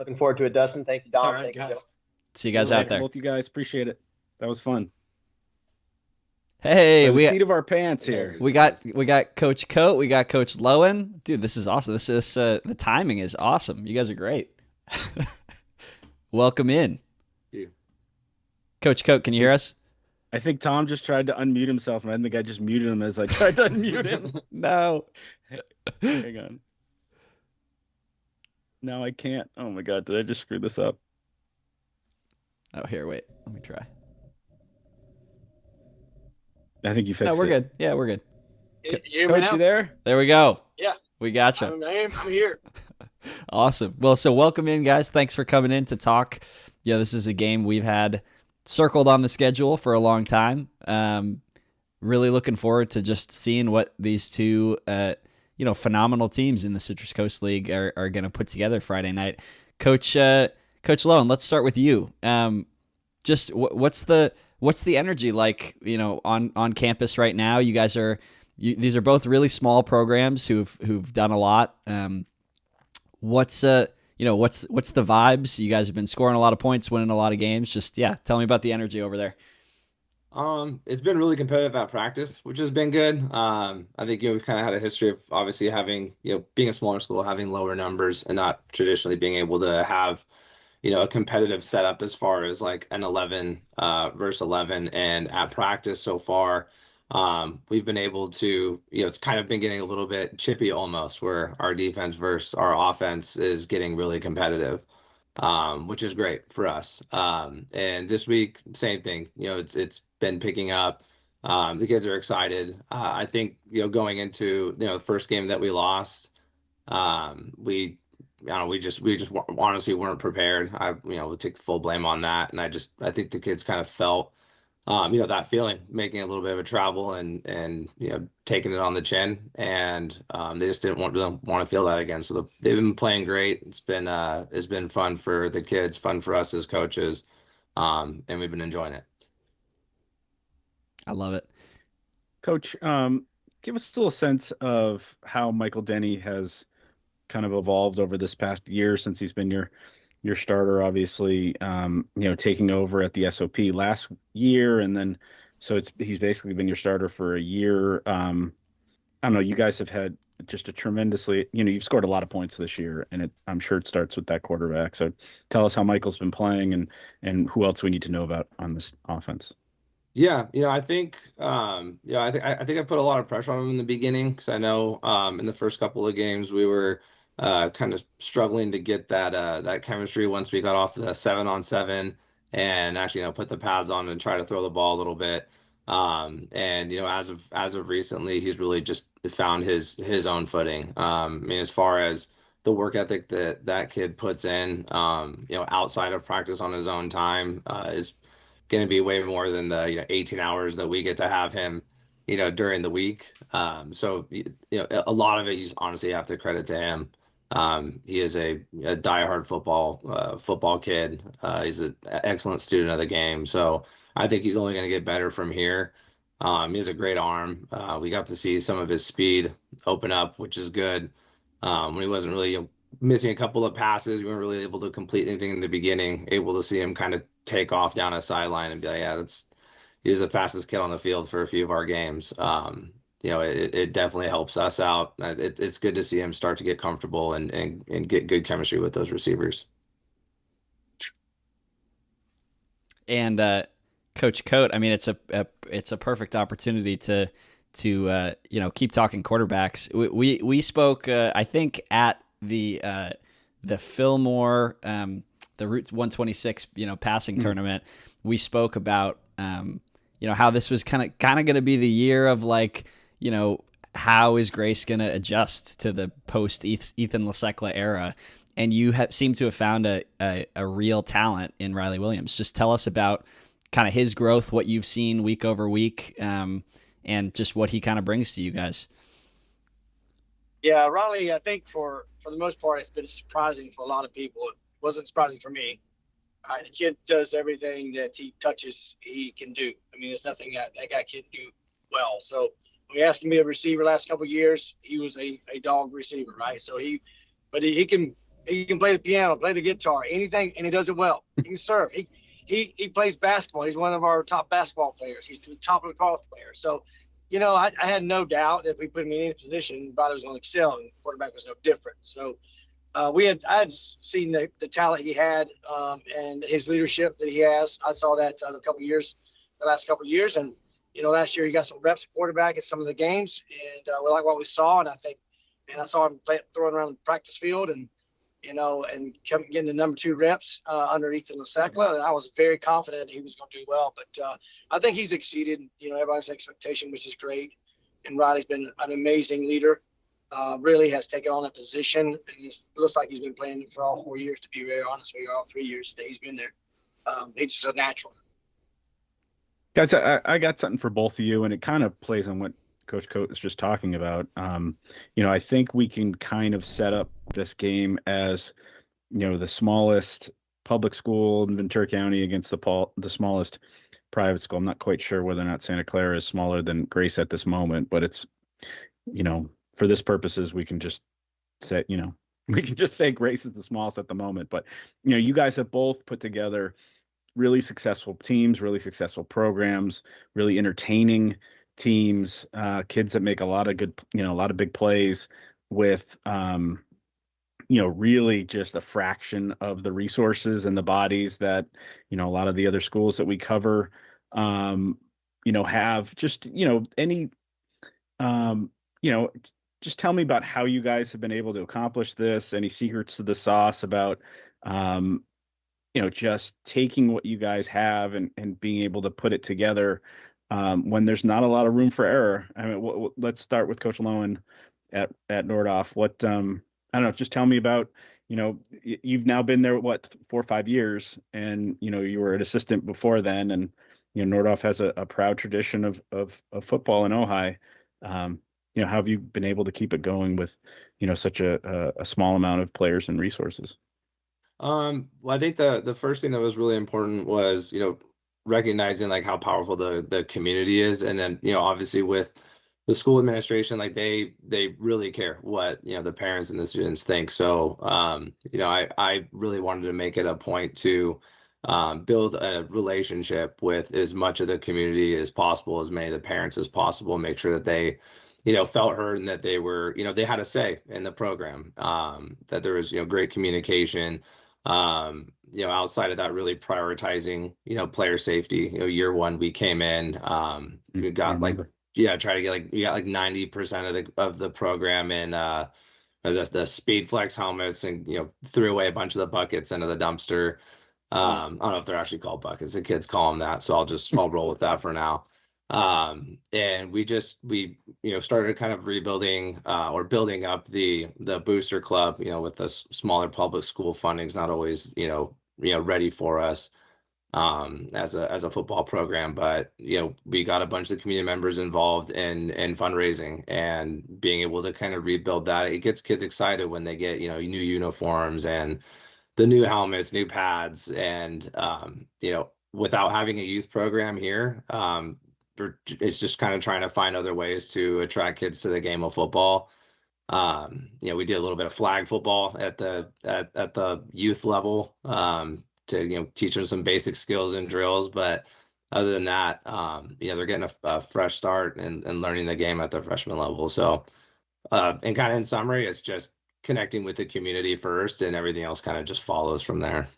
Looking forward to it, Dustin. Thank you, Dom. All right, Thank guys. you. See you guys out there. Both you guys, appreciate it. That was fun. Hey, we seat of our pants here. We got Coach Coate, we got Coach Lowen. Dude, this is awesome. This is the timing is awesome. You guys are great. Welcome in. Thank you. Coach Coate, can you hear us? I think Tom just tried to unmute himself, and I think I just muted him as I tried to unmute him. No. Hang on. No, I can't. Oh my God, did I just screw this up? Oh, here, wait. Let me try. I think you fixed it. No, we're good. Yeah, we're good. You hear me Coach, now? you there? There we go. Yeah. We got you. I'm here. Awesome. Well, so welcome in, guys. Thanks for coming in to talk. Yeah, this is a game we've had circled on the schedule for a long time. Really looking forward to just seeing what these 2, phenomenal teams in the Citrus Coast League are going to put together Friday night. Coach Lowen, let's start with you. Just what's the energy like, on campus right now? You guys these are both really small programs who've done a lot. What's the vibes? You guys have been scoring a lot of points, winning a lot of games. Just, tell me about the energy over there. It's been really competitive at practice, which has been good. I think, we've kind of had a history of obviously having, being a smaller school, having lower numbers and not traditionally being able to have, a competitive setup as far as like an 11 versus 11. And at practice so far, we've been able to, it's kind of been getting a little bit chippy almost, where our defense versus our offense is getting really competitive. which is great for us. And this week, same thing. It's been picking up. The kids are excited. I think going into the first game that we lost, we I don't know, we just honestly weren't prepared. We'll take full blame on that, and I think the kids kind of felt that feeling, making a little bit of a travel and taking it on the chin, and they just didn't want to feel that again. So they've been playing great. It's been fun for the kids, fun for us as coaches, and we've been enjoying it. I love it. Coach, give us a little sense of how Michael Denny has kind of evolved over this past year since he's been your starter, obviously, taking over at the SOP last year, and then he's basically been your starter for a year. I don't know, you guys have had just a tremendously, you've scored a lot of points this year, and I'm sure it starts with that quarterback. So tell us how Michael's been playing and who else we need to know about on this offense. Yeah, I think I think I put a lot of pressure on him in the beginning because I know in the first couple of games we were kind of struggling to get that chemistry once we got off the 7-on-7 and actually put the pads on and try to throw the ball a little bit. And as of recently, he's really just found his own footing. I mean, as far as the work ethic that kid puts in, outside of practice on his own time, is going to be way more than the 18 hours that we get to have him during the week. So a lot of it you honestly have to credit to him. He is a diehard football kid. He's an excellent student of the game, so I think he's only going to get better from here. He has a great arm. We got to see some of his speed open up, which is good. When he wasn't really missing a couple of passes, we weren't really able to complete anything in the beginning. Able to see him kind of take off down a sideline and be like, yeah, he was the fastest kid on the field for a few of our games. It definitely helps us out. It's good to see him start to get comfortable and get good chemistry with those receivers. And Coach Coate, I mean, it's a perfect opportunity to keep talking quarterbacks. We spoke I think at the Fillmore the Route 126 passing tournament. We spoke about how this was kind of going to be the year of how is Grace going to adjust to the post Ethan LaSecla era, and you seem to have found a real talent in Riley Williams. Just tell us about kind of his growth, what you've seen week over week, and just what he kind of brings to you guys. Yeah, Riley, I think for the most part, it's been surprising for a lot of people. It wasn't surprising for me. The kid does everything that he touches, he can do. I mean, there's nothing that guy can do well. So when we asked him to be a receiver last couple of years, he was a dog receiver, right? So he can play the piano, play the guitar, anything, and he does it well. He can serve. He plays basketball. He's one of our top basketball players. He's the top of the golf player. So, I had no doubt that if we put him in any position, Riley was going to excel, and quarterback was no different. So I had seen the talent he had and his leadership that he has. I saw that the last couple of years. And, last year he got some reps at quarterback in some of the games, and we like what we saw. And I saw him throwing around the practice field and getting the number 2 reps underneath the LaSecla. And I was very confident he was going to do well. But I think he's exceeded, everybody's expectation, which is great. And Riley's been an amazing leader. Really has taken on that position. And it looks like he's been playing for all 4 years, to be very honest with you, all 3 years that he's been there. He's just a natural. Guys, I got something for both of you, and it kind of plays on what Coach Coate was just talking about. I think we can kind of set up this game as, the smallest public school in Ventura County against the smallest private school. I'm not quite sure whether or not Santa Clara is smaller than Grace at this moment, but it's, for this purposes, we can just say, Grace is the smallest at the moment. But, you guys have both put together really successful teams, really successful programs, really entertaining teams, kids that make a lot of good, a lot of big plays with, really just a fraction of the resources and the bodies that, a lot of the other schools that we cover, have. Just, just tell me about how you guys have been able to accomplish this, any secrets to the sauce about, Just taking what you guys have and being able to put it together when there's not a lot of room for error. I mean, let's start with Coach Lowen at Nordhoff. I don't know, just tell me about, you've now been there, 4 or 5 years, and, you were an assistant before then. And, Nordhoff has a proud tradition of football in Ojai. How have you been able to keep it going with, such a small amount of players and resources? Well, I think the first thing that was really important was, recognizing like how powerful the community is. And then, obviously with the school administration, like they really care what, the parents and the students think. So, I really wanted to make it a point to build a relationship with as much of the community as possible, as many of the parents as possible, make sure that they, felt heard and that they were, they had a say in the program, that there was, great communication. Outside of that, really prioritizing, player safety. Year one, we came in, we got try to get we got 90% of the program in the speed flex helmets, and threw away a bunch of the buckets into the dumpster. I don't know if they're actually called buckets. The kids call them that, so I'll roll with that for now. And we started kind of rebuilding or building up the booster club, with the smaller public school funding's not always, ready for us as a football program. But, we got a bunch of community members involved in fundraising, and being able to kind of rebuild that. It gets kids excited when they get, new uniforms and the new helmets, new pads. And, without having a youth program here, it's just kind of trying to find other ways to attract kids to the game of football. We did a little bit of flag football at the youth level, to, teach them some basic skills and drills. But other than that, they're getting a fresh start and learning the game at the freshman level. So, and kind of in summary, it's just connecting with the community first, and everything else kind of just follows from there.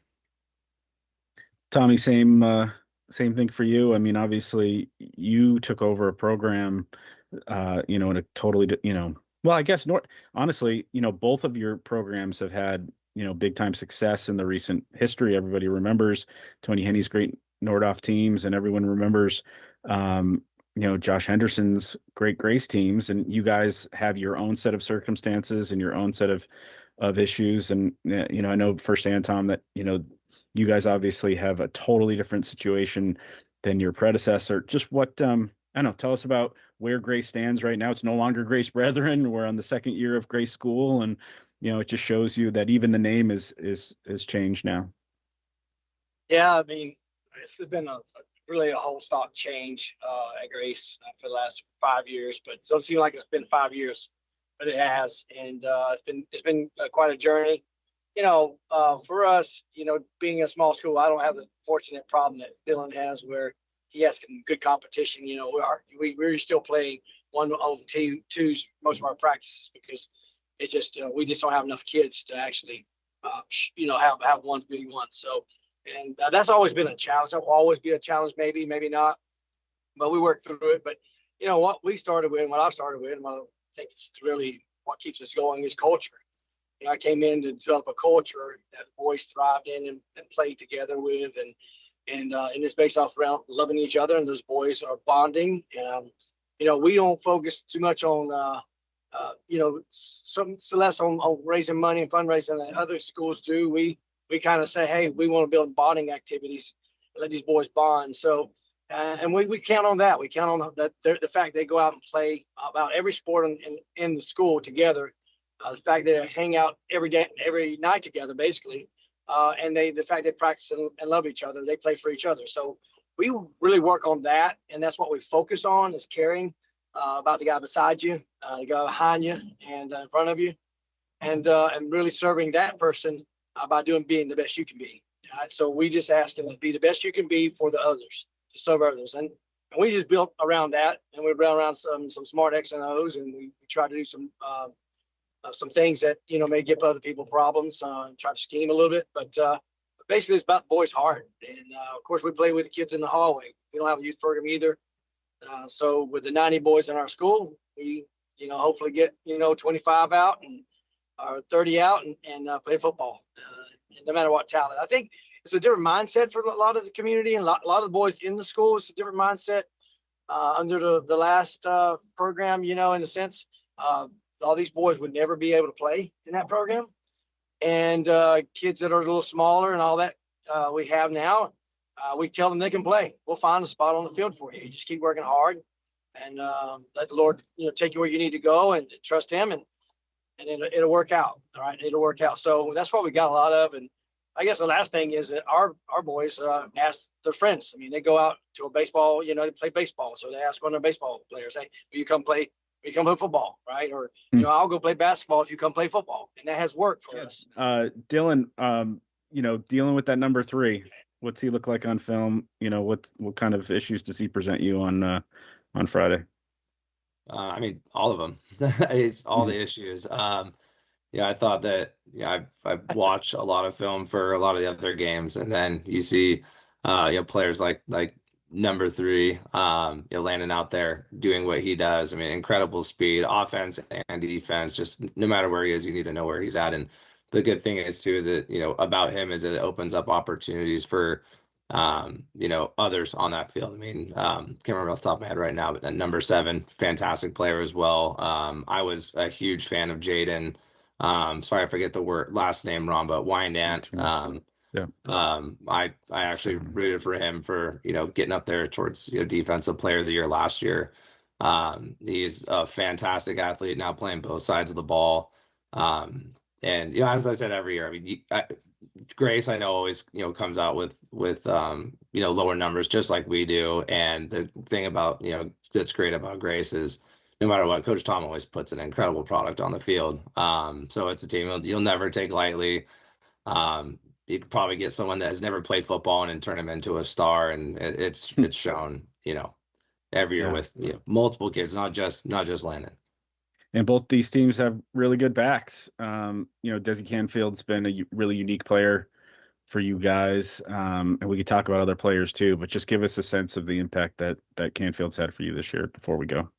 Tommy, same thing for you. I mean, obviously you took over a program, in a totally, well, I guess honestly, both of your programs have had, big time success in the recent history. Everybody remembers Tony Henney's great Nordhoff teams, and everyone remembers, Josh Henderson's great Grace teams. And you guys have your own set of circumstances and your own set of issues. And, I know firsthand, Tom, that, you guys obviously have a totally different situation than your predecessor. Just what, I don't know, tell us about where Grace stands right now. It's no longer Grace Brethren. We're on the second year of Grace School. And, it just shows you that even the name is changed now. Yeah, I mean, it's been really a whole stock change at Grace for the last 5 years, but it doesn't seem like it's been 5 years, but it has. And it's been quite a journey. For us, being a small school, I don't have the fortunate problem that Dylan has, where he has some good competition. We're still playing 1-on-2s most of our practices, because it just we just don't have enough kids to actually have 1v1. So, and that's always been a challenge. That'll always be a challenge, maybe not, but we work through it. But what we started with, and what I started with, and what I think it's really what keeps us going is culture. I came in to develop a culture that boys thrived in and played together with, and it's based off around loving each other, and those boys are bonding. We don't focus too much on some less on raising money and fundraising that other schools do. We kind of say, hey, we want to build bonding activities, let these boys bond. So and we count on that. We count on the fact they go out and play about every sport in the school together. The fact that they hang out every day, every night together, basically, and the fact they practice and love each other, they play for each other. So we really work on that, and that's what we focus on, is caring about the guy beside you, the guy behind you, and in front of you, and really serving that person by being the best you can be. So we just ask them to be the best you can be for the others, to serve others, and we just built around that, and we built around some smart X and O's, and we try to do some things that may give other people problems, and try to scheme a little bit, but basically it's about the boys' heart. And of course we play with the kids in the hallway. We don't have a youth program either, so with the 90 boys in our school, we hopefully get 25 out and or 30 out and play football. no matter what talent. I think it's a different mindset for a lot of the community and a lot of the boys in the school. It's a different mindset under the last program, in a sense. All these boys would never be able to play in that program. And kids that are a little smaller and all that we have now, we tell them they can play. We'll find a spot on the field for you. You just keep working hard and let the Lord, take you where you need to go and trust him and it'll work out. All right. It'll work out. So that's what we got a lot of. And I guess the last thing is that our boys ask their friends. I mean, they go out to a baseball, to play baseball. So they ask one of their baseball players, hey, will you come play football, right? Or, I'll go play basketball if you come play football. And that has worked for us. Dylan, dealing with that number 3, what's he look like on film? What kind of issues does he present you on Friday? I mean, all of them. It's all the issues. I thought that, I've watched a lot of film for a lot of the other games, and then you see, players like number 3, landing out there doing what he does. I mean, incredible speed, offense and defense. Just no matter where he is, you need to know where he's at. And the good thing is too that about him is that it opens up opportunities for others on that field. I mean, can't remember off the top of my head right now, but number 7, fantastic player as well. I was a huge fan of Jaden. Sorry, I forget the last name wrong, but Wyandanch. I actually rooted for him for, getting up there towards, defensive player of the year last year. He's a fantastic athlete now, playing both sides of the ball. And, as I said, every year, I mean, Grace, I know, always, comes out with lower numbers just like we do. And the thing about, that's great about Grace is no matter what, Coach Tom always puts an incredible product on the field. So it's a team you'll never take lightly. You could probably get someone that has never played football and turn him into a star. And it's shown, every year with multiple kids, not just Landon. And both these teams have really good backs. Desi Canfield's been a really unique player for you guys. And we could talk about other players too, but just give us a sense of the impact that Canfield's had for you this year before we go.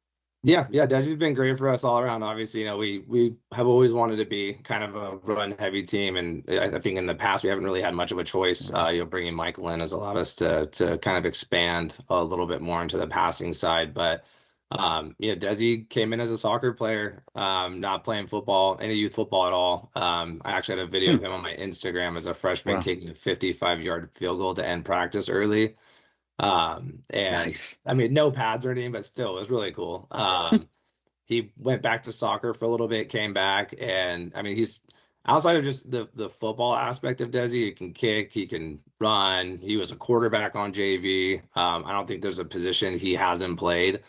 Yeah, Desi's been great for us all around. Obviously, we have always wanted to be kind of a run-heavy team, and I think in the past we haven't really had much of a choice. Bringing Michael in has allowed us to kind of expand a little bit more into the passing side. But Desi came in as a soccer player, not playing football, any youth football at all. I actually had a video of him on my Instagram as a freshman kicking a 55-yard field goal to end practice early. And nice. I mean, no pads or anything, but still, it was really cool. He went back to soccer for a little bit, came back, and I mean, he's outside of just the football aspect of Desi. He can kick, he can run. He was a quarterback on JV. I don't think there's a position he hasn't played.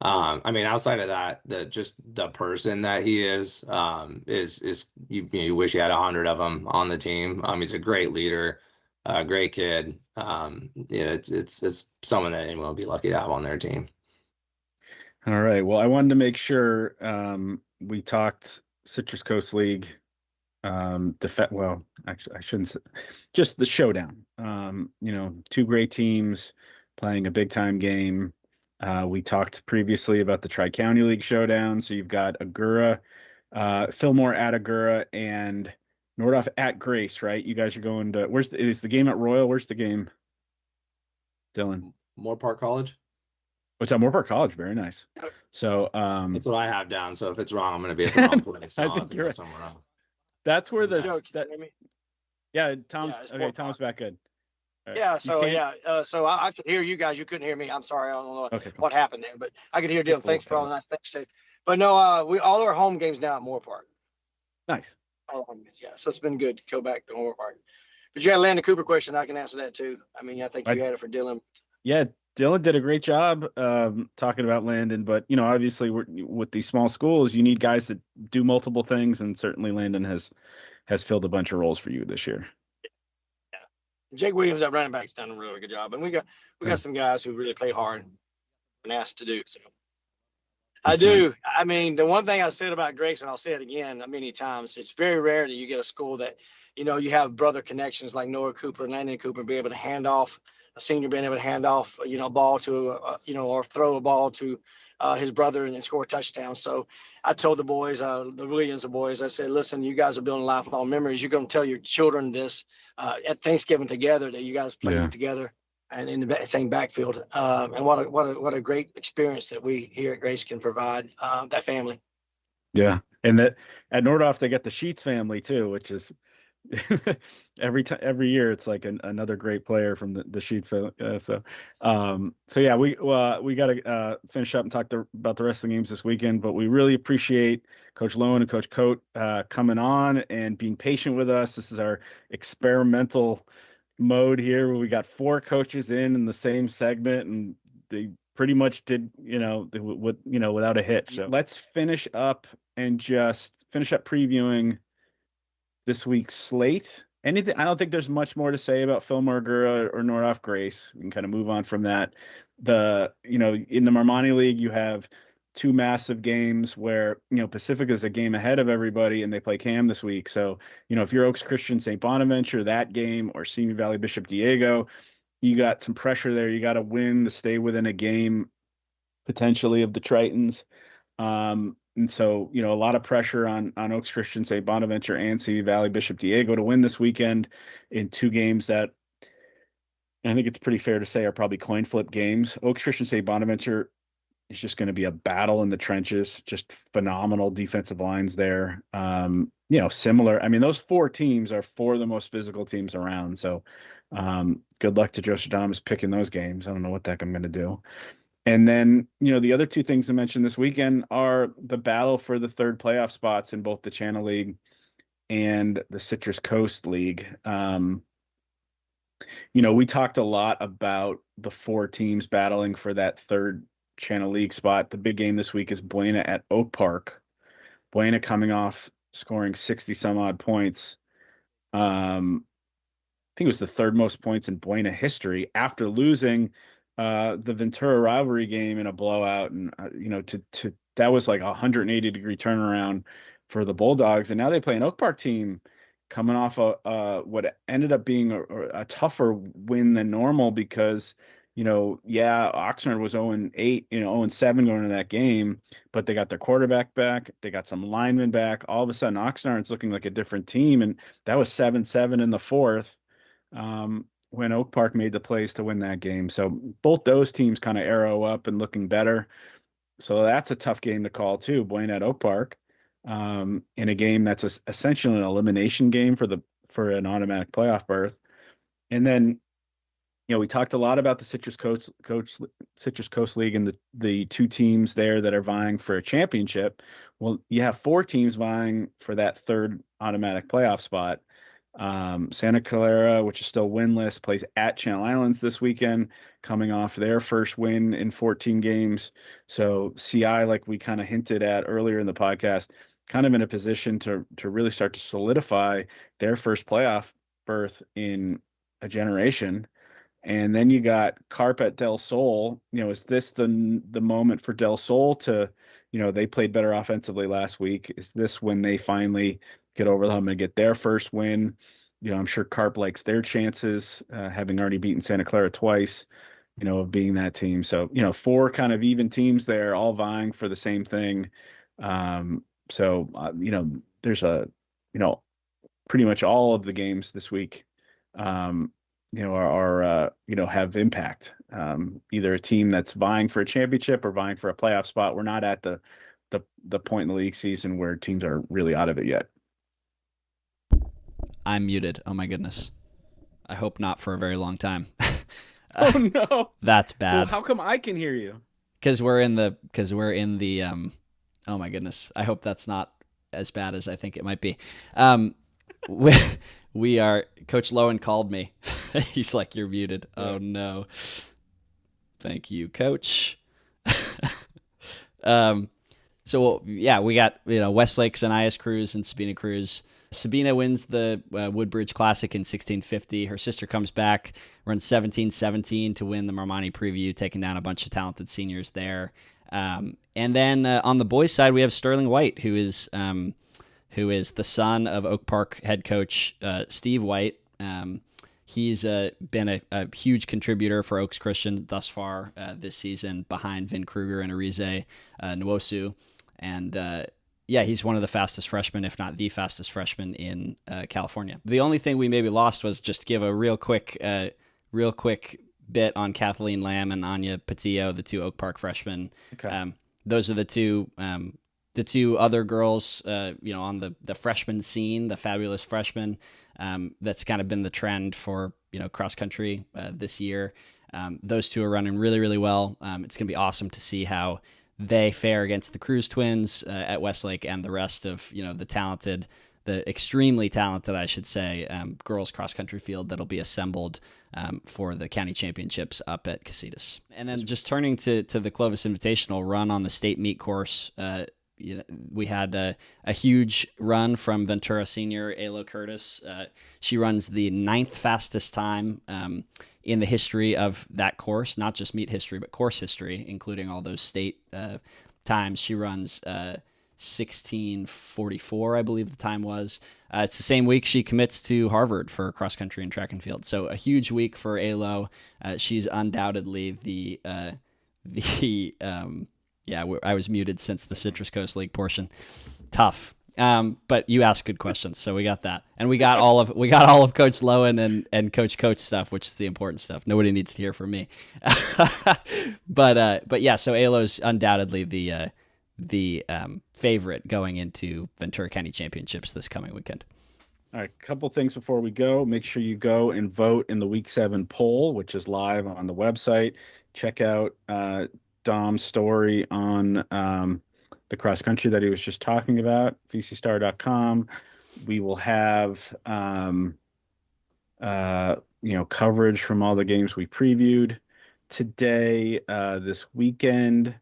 I mean, outside of that, just the person that he is you wish you had 100 of them on the team. He's a great leader. Great kid. It's someone that anyone will be lucky to have on their team. All right. Well, I wanted to make sure we talked Citrus Coast League. Well, actually, I shouldn't say, just the showdown. 2 great teams playing a big time game. We talked previously about the Tri-County League showdown. So you've got Agoura, Fillmore at Agoura, and Nordhoff at Grace, right? You guys are going to is the game at Royal? Where's the game, Dylan? Moorpark College. It's at Moorpark College. Very nice. So that's what I have down. So if it's wrong, I'm going to be at the wrong place. So I think you're right. Somewhere else. That's where Tom's okay. Tom's back good. Right. Yeah. So so I could hear you guys. You couldn't hear me. I'm sorry. I don't know what happened there, but I could hear Dylan. Thanks for all the nice things. But no, we all our home games now at Moorpark. Nice. Yeah, so it's been good to go back to Moorpark. But you had a Landon Cooper question. I can answer that too. I mean, I think you had it for Dylan. Yeah, Dylan did a great job talking about Landon. But, obviously with these small schools, you need guys that do multiple things. And certainly Landon has filled a bunch of roles for you this year. Yeah. Jake Williams at running back's done a really good job. And we got some guys who really play hard and asked to do so. I do. I mean, the one thing I said about Grace, and I'll say it again many times, it's very rare that you get a school that, you have brother connections like Noah Cooper and Landon Cooper and be able to hand off senior being able to hand off, a ball to, or throw a ball to his brother and score a touchdown. So I told the boys, the Williams boys, I said, listen, you guys are building lifelong memories. You're going to tell your children this at Thanksgiving together, that you guys played together and in the same backfield. And what a great experience that we here at Grace can provide that family. Yeah. And that at Nordhoff, they get the Sheets family too, which is every year it's like another great player from the Sheets family. So yeah, we got to finish up and talk about the rest of the games this weekend, but we really appreciate Coach Lowen and Coach Coate coming on and being patient with us. This is our experimental mode here where we got 4 coaches in the same segment, and they pretty much did, without a hitch. So let's finish up and just finish up previewing this week's slate. Anything? I don't think there's much more to say about Fillmore Gura or Nordhoff Grace. We can kind of move on from that. In the Marmani League, you have 2 massive games where, Pacifica is a game ahead of everybody and they play Cam this week. So, if you're Oaks Christian St. Bonaventure, that game, or Simi Valley Bishop Diego, you got some pressure there. You got to win to stay within a game potentially of the Tritons. And so, a lot of pressure on Oaks Christian St. Bonaventure and Simi Valley Bishop Diego to win this weekend in 2 games that I think it's pretty fair to say are probably coin flip games. Oaks Christian St. Bonaventure is just going to be a battle in the trenches, just phenomenal defensive lines there. Similar. I mean, those 4 teams are 4 of the most physical teams around. So good luck to Joseph Thomas picking those games. I don't know what the heck I'm going to do. And then, the other 2 things I mentioned this weekend are the battle for the 3rd playoff spots in both the Channel League and the Citrus Coast League. We talked a lot about the 4 teams battling for that 3rd Channel League spot. The big game this week is Buena at Oak Park. Buena coming off scoring 60 some odd points. I think it was the 3rd most points in Buena history after losing the Ventura rivalry game in a blowout, and that was like a 180-degree turnaround for the Bulldogs, and now they play an Oak Park team coming off what ended up being a tougher win than normal because Oxnard was 0-8, 0-7 going into that game, but they got their quarterback back, they got some linemen back. All of a sudden, Oxnard's looking like a different team, and that was 7-7 in the 4th. When Oak Park made the plays to win that game. So both those teams kind of arrow up and looking better. So that's a tough game to call too, Buena at Oak Park, in a game that's essentially an elimination game for an automatic playoff berth. And then, we talked a lot about the Citrus Coast League and the 2 teams there that are vying for a championship. Well, you have 4 teams vying for that 3rd automatic playoff spot. Santa Clara, which is still winless, plays at Channel Islands this weekend, coming off their first win in 14 games. So CI, like we kind of hinted at earlier in the podcast, kind of in a position to really start to solidify their first playoff berth in a generation. And then you got Carp at Del Sol. Is this the moment for Del Sol to, they played better offensively last week? Is this when they finally get over the hump and get their first win? I'm sure Carp likes their chances, having already beaten Santa Clara twice, of being that team. So, 4 kind of even teams there, all vying for the same thing. There's pretty much all of the games this week, have impact. Either a team that's vying for a championship or vying for a playoff spot. We're not at the point in the league season where teams are really out of it yet. I'm muted. Oh my goodness. I hope not for a very long time. Oh no. That's bad. Well, how come I can hear you? Because we're in the oh my goodness. I hope that's not as bad as I think it might be. We are, Coach Lowen called me. He's like, you're muted. Yeah. Oh no. Thank you, Coach. So yeah, we got, Westlake, Sanias Cruz, and Sabina Cruz. Sabina wins the Woodbridge Classic in 1650. Her sister comes back, runs 17-17 to win the Marmani Preview, taking down a bunch of talented seniors there. And then on the boys' side, we have Sterling White, who is the son of Oak Park head coach Steve White. He's been a huge contributor for Oaks Christian thus far this season, behind Vin Kruger and Arize Nwosu. And he's one of the fastest freshmen, if not the fastest freshman in California. The only thing we maybe lost was just give a real quick bit on Kathleen Lamb and Anya Patillo, the 2 Oak Park freshmen. Okay. Those are the two other girls, on the freshman scene, the fabulous freshmen. That's kind of been the trend for, cross country this year. Those 2 are running really, really well. It's going to be awesome to see how they fare against the Cruz twins at Westlake and the rest of, the extremely talented, I should say, girls cross country field that'll be assembled for the county championships up at Casitas. And then just turning to the Clovis Invitational run on the state meet course, we had a huge run from Ventura senior Alo Curtis. She runs the 9th fastest time in the history of that course, not just meet history, but course history, including all those state times. She runs 16:44, I believe the time was. It's the same week she commits to Harvard for cross country and track and field. So a huge week for Alo. She's undoubtedly I was muted since the Citrus Coast League portion. Tough. But you asked good questions, so we got that. And we got all of Coach Lowen and Coach stuff, which is the important stuff. Nobody needs to hear from me. But yeah, so Alo's undoubtedly the favorite going into Ventura County Championships this coming weekend. All right, a couple things before we go. Make sure you go and vote in the Week 7 poll, which is live on the website. Check out Dom's story on the cross country that he was just talking about, vcstar.com. We will have coverage from all the games we previewed today, this weekend.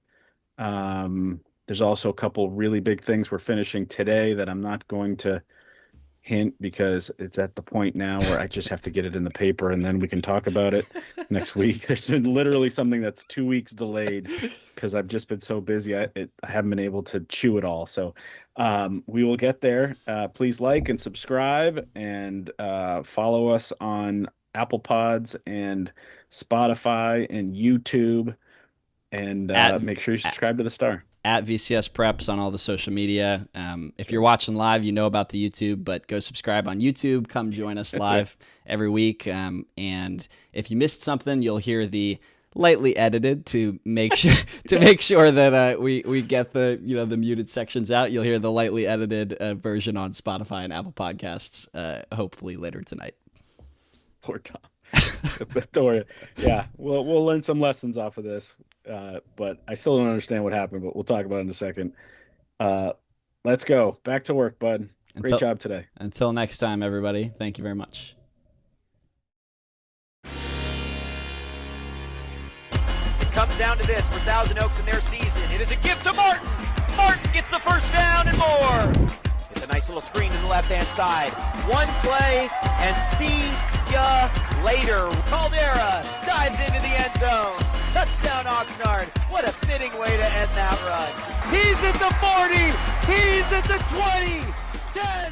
There's also a couple really big things we're finishing today that I'm not going to hint because it's at the point now where I just have to get it in the paper and then we can talk about it next week. There's been literally something that's 2 weeks delayed because I've just been so busy. I haven't been able to chew it all. So we will get there. Please like and subscribe and follow us on Apple Pods and Spotify and YouTube. And make sure you subscribe to the Star. At VCS Preps on all the social media. If you're watching live, you know about the YouTube, but go subscribe on YouTube. Come join us live every week. And if you missed something, you'll hear the lightly edited to make sure that we get the the muted sections out. You'll hear the lightly edited version on Spotify and Apple Podcasts. Hopefully later tonight. Poor Tom. Don't worry. Yeah, we'll learn some lessons off of this. But I still don't understand what happened, but we'll talk about it in a second. Let's go. Back to work, bud. Great job today. Until next time, everybody. Thank you very much. It comes down to this for Thousand Oaks in their season. It is a gift to Martin. Martin gets the first down and more. It's a nice little screen to the left-hand side. One play, and see ya later. Caldera dives into the end zone. Touchdown, Oxnard. What a fitting way to end that run. He's at the 40. He's at the 20. 10.